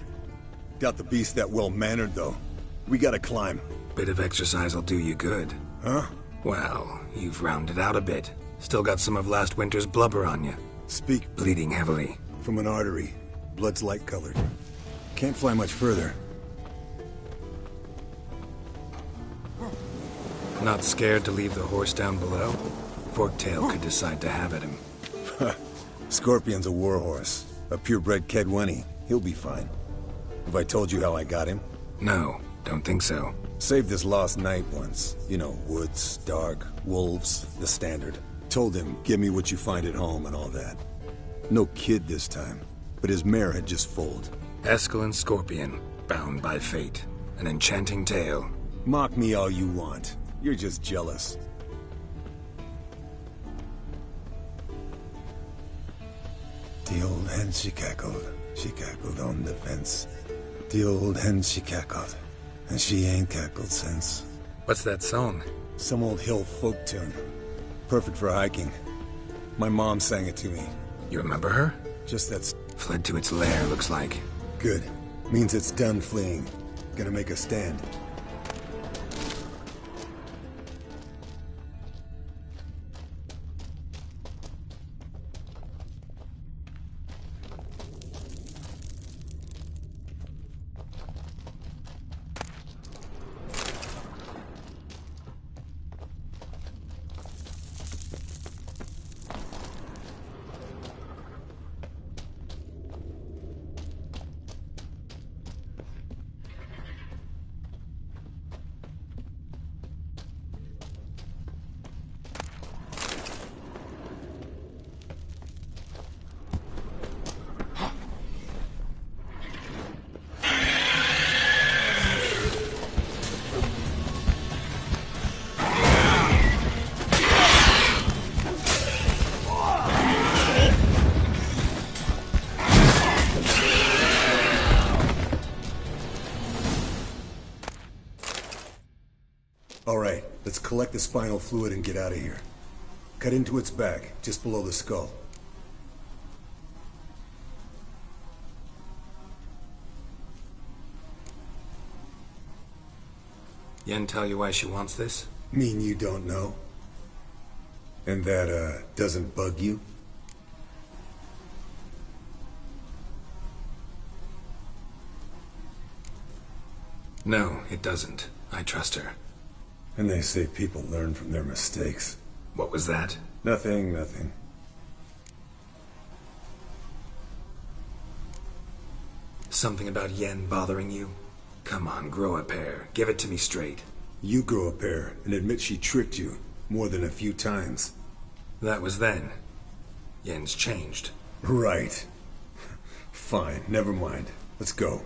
Doubt the beast that well-mannered, though. We gotta climb. Bit of exercise'll do you good. Huh? Well, you've rounded out a bit. Still got some of last winter's blubber on you. Speak. Bleeding heavily. From an artery. Blood's light-colored. Can't fly much further. Not scared to leave the horse down below? Forktail could decide to have at him. Scorpion's a warhorse. A purebred Kedwenny. He'll be fine. Have I told you how I got him? No, don't think so. Saved this lost knight once. You know, woods, dark, wolves, the standard. Told him, give me what you find at home and all that. No kid this time, but his mare had just foaled. Eskel and Scorpion, bound by fate. An enchanting tale. Mock me all you want. You're just jealous. The old hen, she cackled on the fence. The old hen, she cackled, and she ain't cackled since. What's that song? Some old hill folk tune. Perfect for hiking. My mom sang it to me. You remember her? Just that's... Fled to its lair, looks like. Good. Means it's done fleeing. Gonna make a stand. Alright, let's collect the spinal fluid and get out of here. Cut into its back, just below the skull. Yen tell you why she wants this? Mean you don't know? And that, doesn't bug you? No, it doesn't. I trust her. And they say people learn from their mistakes. What was that? Nothing, nothing. Something about Yen bothering you? Come on, grow a pair. Give it to me straight. You grow a pair and admit she tricked you more than a few times. That was then. Yen's changed. Right. Fine, never mind. Let's go.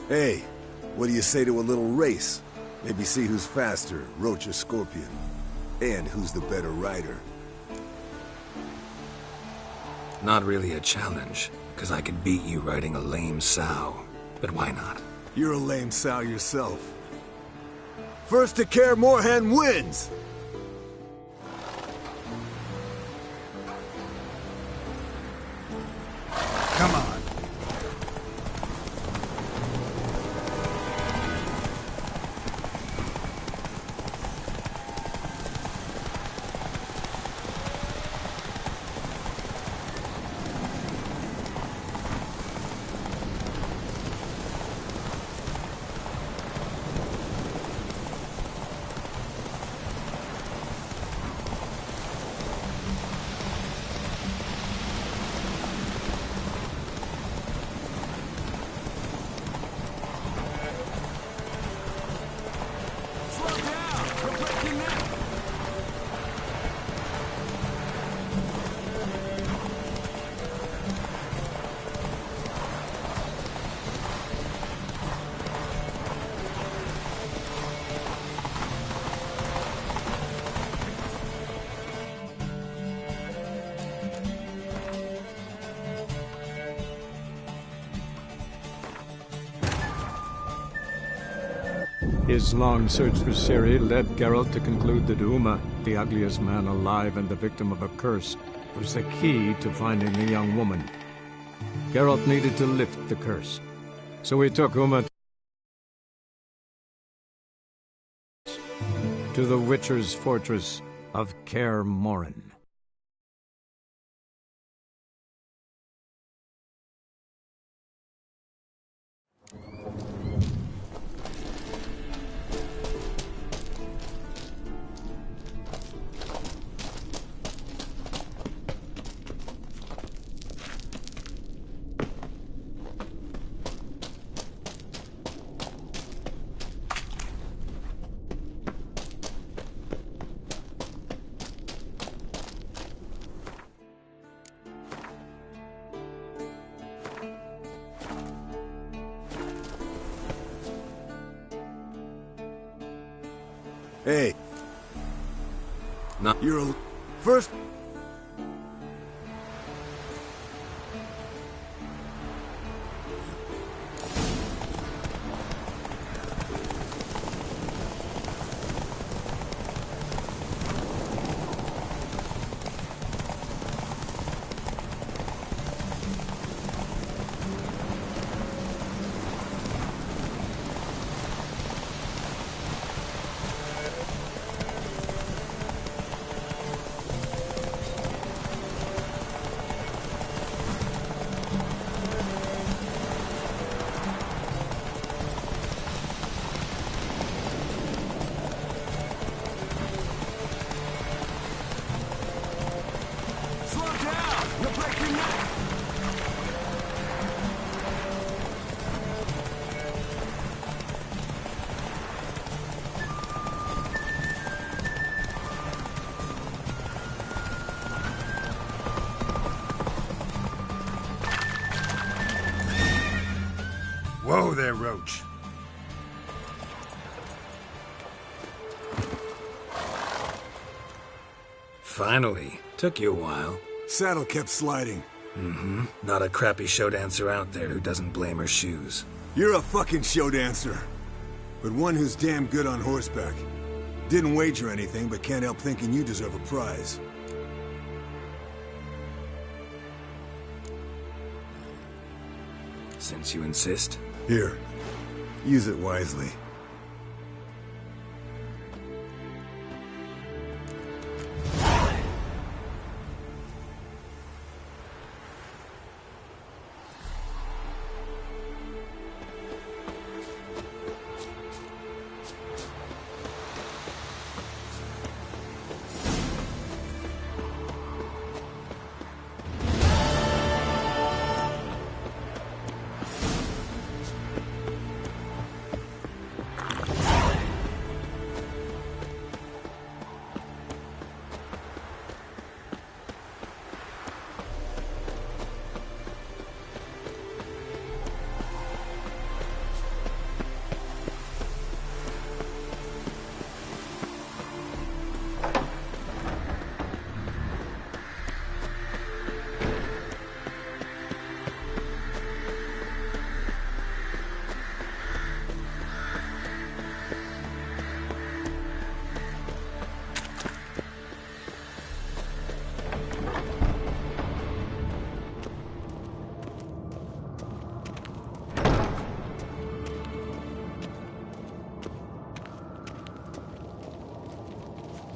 Hey, what do you say to a little race? Maybe see who's faster, Roach or Scorpion. And who's the better rider. Not really a challenge, because I could beat you riding a lame sow. But why not? You're a lame sow yourself. First to Kaer Morhen wins! Come on. His long search for Ciri led Geralt to conclude that Uma, the ugliest man alive and the victim of a curse, was the key to finding the young woman. Geralt needed to lift the curse, so he took Uma to the Witcher's fortress of Kaer Morhen. Hey. No. You're a... First... Whoa there, Roach. Finally. Took you a while. Saddle kept sliding. Mm-hmm. Not a crappy show dancer out there who doesn't blame her shoes. You're a fucking show dancer. But one who's damn good on horseback. Didn't wager anything, but can't help thinking you deserve a prize. Since you insist. Here. Use it wisely.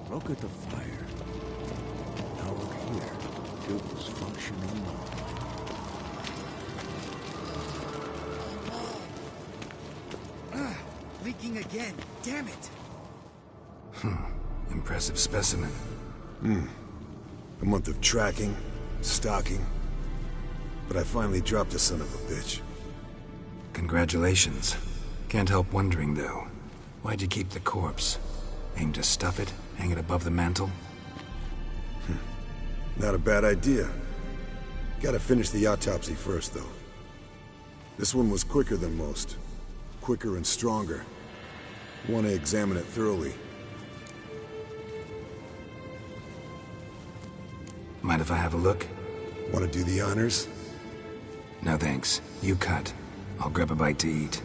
Look at the fire. Now look here. It was functioning well. Leaking again. Damn it. Impressive specimen. A month of tracking, stalking. But I finally dropped the son of a bitch. Congratulations. Can't help wondering, though. Why'd you keep the corpse? Aim to stuff it? Hang it above the mantle? Not a bad idea. Gotta finish the autopsy first, though. This one was quicker than most. Quicker and stronger. Want to examine it thoroughly. Mind if I have a look? Want to do the honors? No thanks. You cut. I'll grab a bite to eat.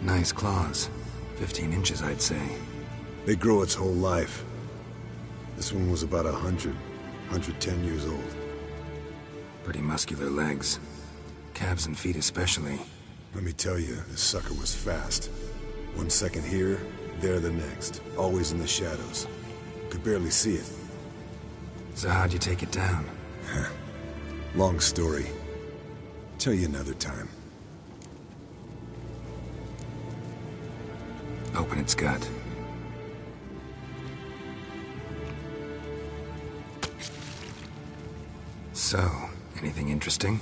Nice claws. 15 inches, I'd say. They grow its whole life. This one was about 110 years old. Pretty muscular legs. Calves and feet especially. Let me tell you, this sucker was fast. 1 second here, there the next. Always in the shadows. Could barely see it. So how'd you take it down? Long story. Tell you another time. Open its gut. So, anything interesting?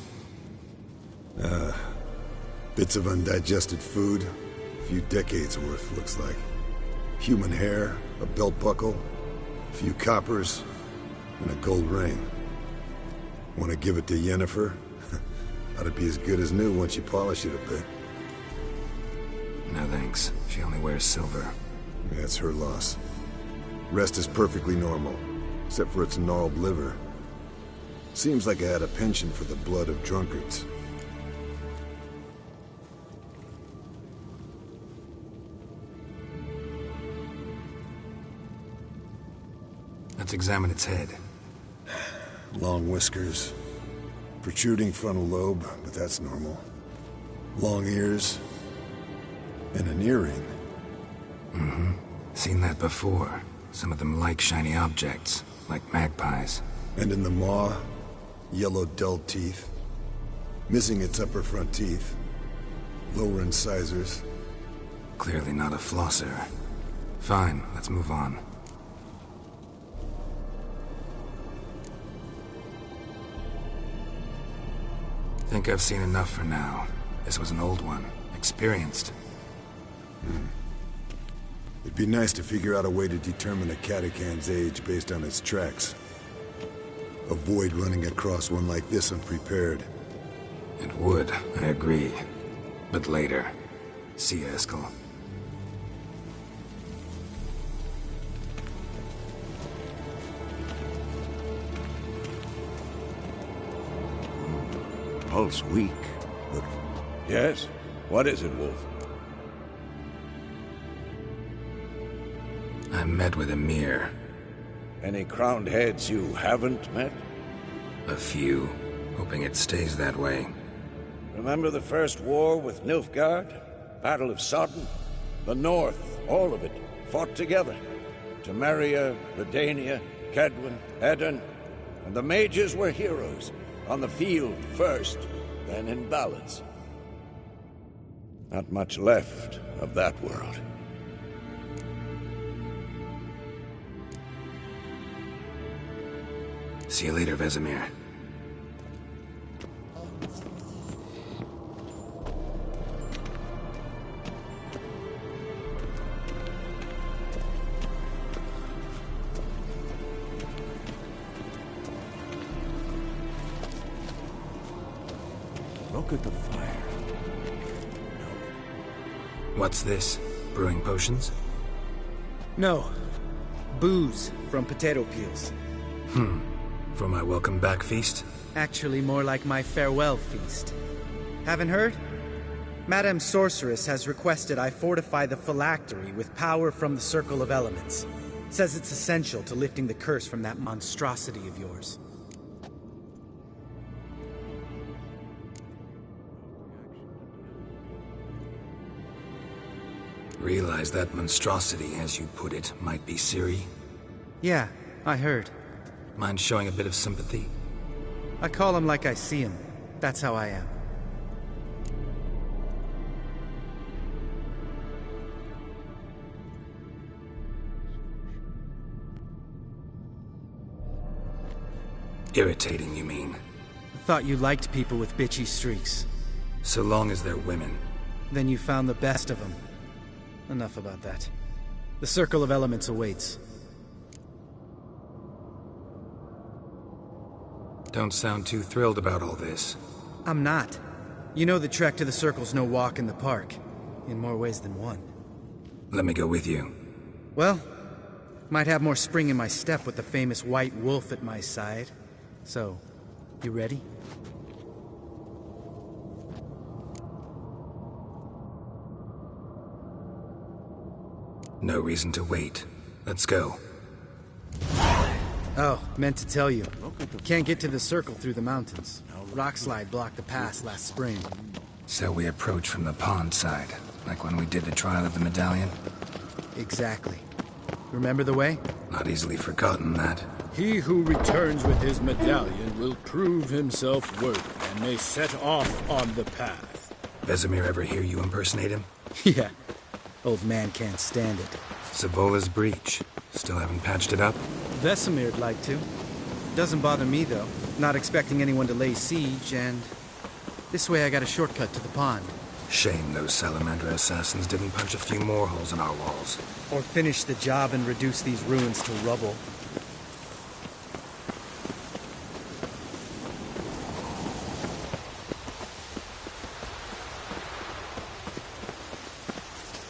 Bits of undigested food. A few decades worth, looks like. Human hair, a belt buckle. A few coppers and a gold ring. Want to give it to Yennefer? Ought to be as good as new once you polish it a bit. No thanks. She only wears silver. That's her loss. Rest is perfectly normal, except for its gnarled liver. Seems like I had a penchant for the blood of drunkards. Let's examine its head. Long whiskers. Protruding frontal lobe, but that's normal. Long ears. And an earring. Mm-hmm. Seen that before. Some of them like shiny objects, like magpies. And in the maw, yellow dull teeth. Missing its upper front teeth. Lower incisors. Clearly not a flosser. Fine, let's move on. Think I've seen enough for now. This was an old one. Experienced. It'd be nice to figure out a way to determine a Catacan's age based on its tracks. Avoid running across one like this unprepared. It would, I agree. But later. See you, Eskel. Pulse weak, but... Yes? What is it, Wolf? I met with Emhyr. Any crowned heads you haven't met? A few. Hoping it stays that way. Remember the first war with Nilfgaard? Battle of Sodden? The North, all of it, fought together. Temeria, Redania, Kedwen, Edirn. And the mages were heroes. On the field first, then in ballads. Not much left of that world. See you later, Vesemir. Look at the fire. What's this? Brewing potions? No. Booze from potato peels. For my welcome back feast? Actually more like my farewell feast. Haven't heard? Madame Sorceress has requested I fortify the phylactery with power from the Circle of Elements. Says it's essential to lifting the curse from that monstrosity of yours. Realize that monstrosity, as you put it, might be Ciri? Yeah, I heard. Mind showing a bit of sympathy? I call him like I see him. That's how I am. Irritating, you mean? I thought you liked people with bitchy streaks. So long as they're women. Then you found the best of them. Enough about that. The Circle of Elements awaits. Don't sound too thrilled about all this. I'm not. You know the trek to the Circle's no walk in the park. In more ways than one. Let me go with you. Well, might have more spring in my step with the famous White Wolf at my side. So, you ready? No reason to wait. Let's go. Oh, meant to tell you. Can't get to the Circle through the mountains. Rockslide blocked the pass last spring. So we approach from the pond side, like when we did the trial of the medallion? Exactly. Remember the way? Not easily forgotten, that. He who returns with his medallion will prove himself worthy and may set off on the path. Vesemir ever hear you impersonate him? Yeah. Old man can't stand it. Savola's breach. Still haven't patched it up? Vesemir'd like to. Doesn't bother me, though. Not expecting anyone to lay siege, and... this way I got a shortcut to the pond. Shame those Salamander assassins didn't punch a few more holes in our walls. Or finish the job and reduce these ruins to rubble.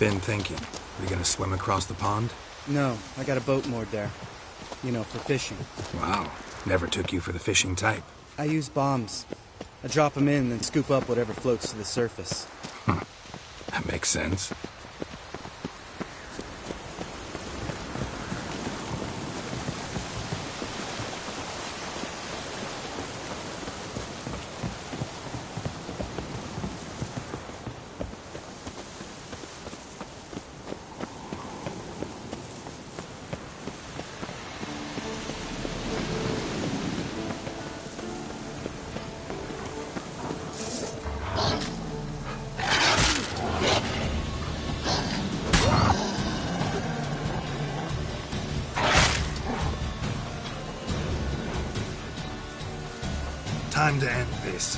Been thinking. We gonna swim across the pond? No, I got a boat moored there. You know, for fishing. Wow. Never took you for the fishing type. I use bombs. I drop them in, then scoop up whatever floats to the surface. That makes sense. Time to end this.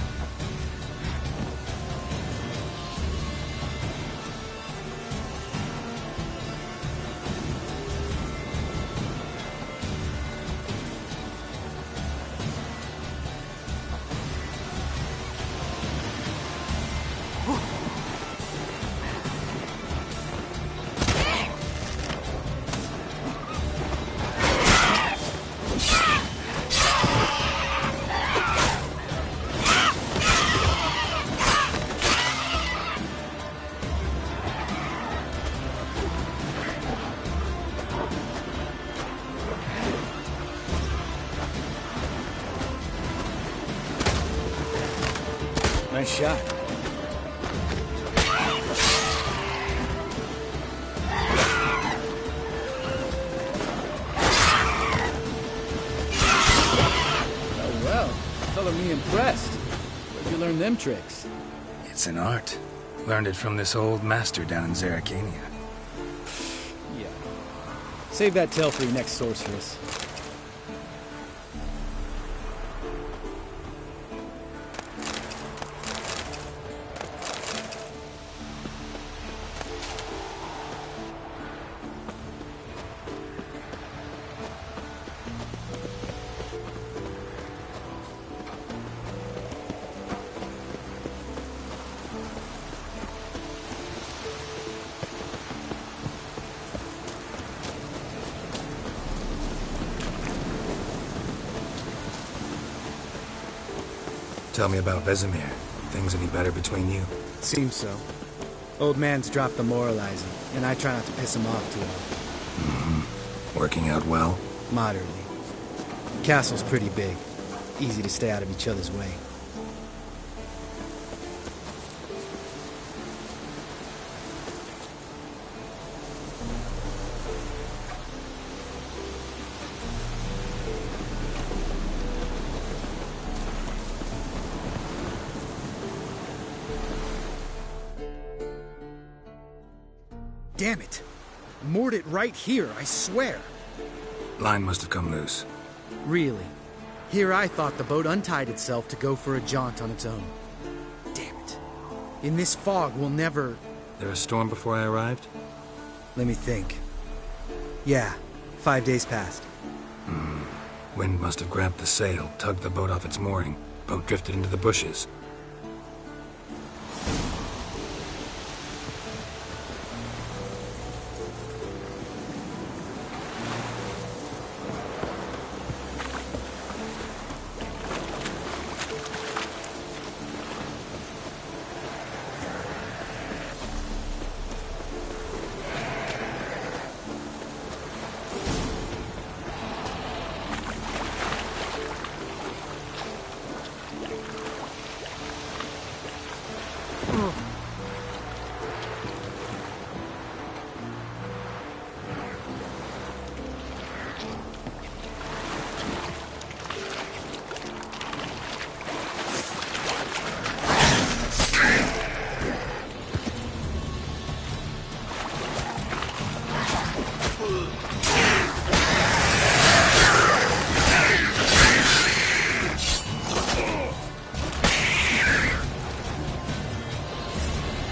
Nice shot. Oh, well. Color me impressed. Where'd you learn them tricks? It's an art. Learned it from this old master down in Zerrikania. Yeah. Save that tale for your next sorceress. Tell me about Vesemir. Things any better between you? Seems so. Old man's dropped the moralizing, and I try not to piss him off too often. Working out well? Moderately. The castle's pretty big. Easy to stay out of each other's way. Damn it! Moored it right here, I swear. Line must have come loose. Really? Here I thought the boat untied itself to go for a jaunt on its own. Damn it. In this fog, we'll never... There a storm before I arrived? Let me think. Yeah, 5 days passed. Wind must have grabbed the sail, tugged the boat off its mooring. Boat drifted into the bushes.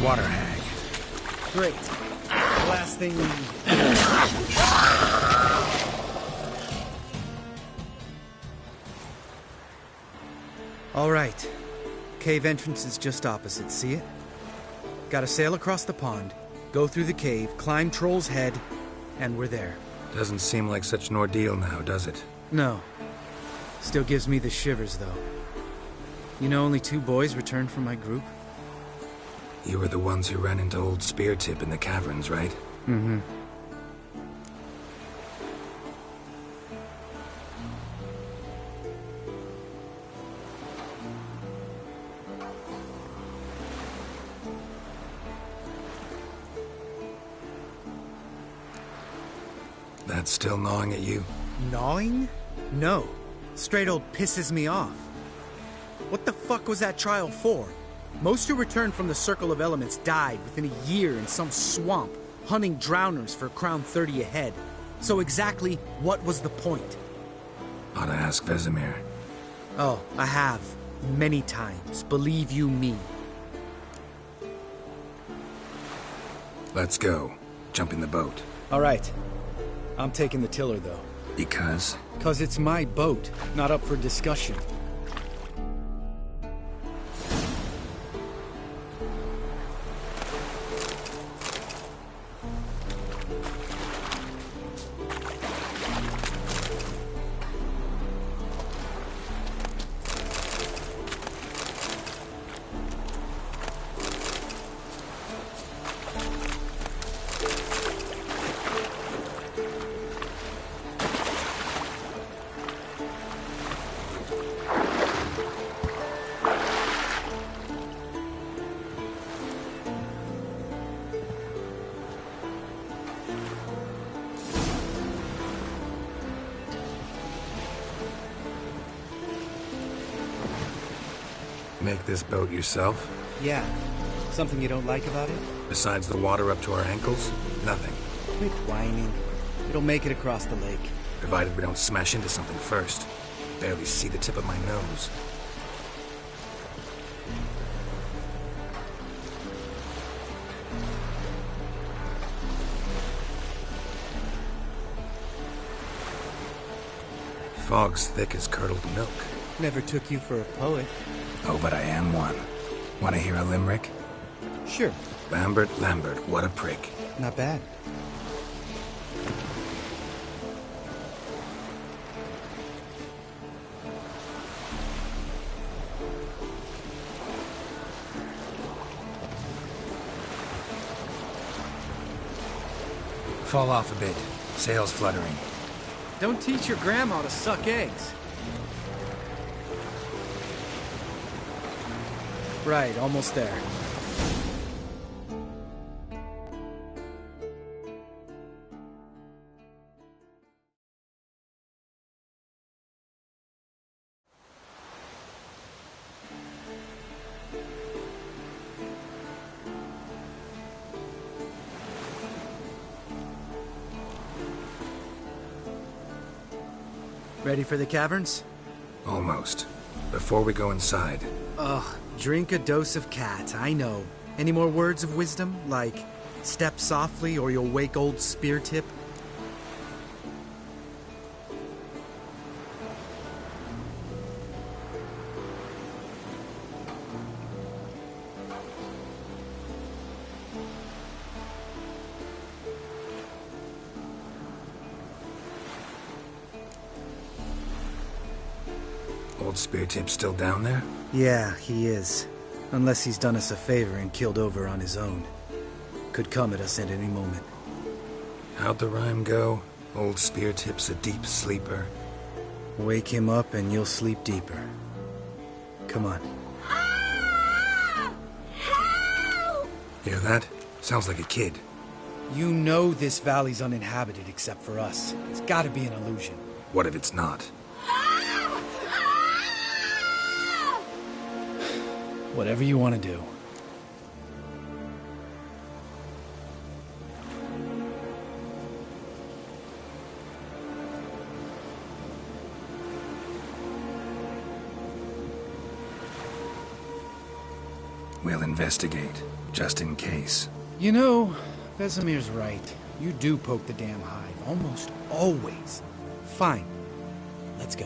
Water hag. Great. The last thing we need. All right. Cave entrance is just opposite, see it? Gotta sail across the pond, go through the cave, climb Troll's Head, and we're there. Doesn't seem like such an ordeal now, does it? No. Still gives me the shivers, though. You know only 2 boys returned from my group? You were the ones who ran into old Speartip in the caverns, right? Mm-hmm. That's still gnawing at you? Gnawing? No. Straight old pisses me off. What the fuck was that trial for? Most who returned from the Circle of Elements died within a year in some swamp, hunting drowners for Crown 30 a head. So exactly what was the point? Ought to ask Vesemir. Oh, I have. Many times. Believe you me. Let's go. Jump in the boat. All right. I'm taking the tiller, though. Because? 'Cause it's my boat, not up for discussion. Make this boat yourself? Yeah. Something you don't like about it? Besides the water up to our ankles? Nothing. Quit whining. It'll make it across the lake. Provided we don't smash into something first. Barely see the tip of my nose. Fog's thick as curdled milk. Never took you for a poet. Oh, but I am one. Want to hear a limerick? Sure. Lambert, what a prick. Not bad. Fall off a bit. Sails fluttering. Don't teach your grandma to suck eggs. Right, almost there. Ready for the caverns? Almost. Before we go inside. Ugh, drink a dose of cat, I know. Any more words of wisdom? Like, step softly or you'll wake old Speartip? Old Speartip's still down there? Yeah, he is. Unless he's done us a favor and killed over on his own. Could come at us at any moment. How'd the rhyme go? Old Speartip's a deep sleeper. Wake him up and you'll sleep deeper. Come on. Hear that? Sounds like a kid. You know this valley's uninhabited except for us. It's gotta be an illusion. What if it's not? Whatever you want to do. We'll investigate, just in case. You know, Vesemir's right. You do poke the damn hive, almost always. Fine. Let's go.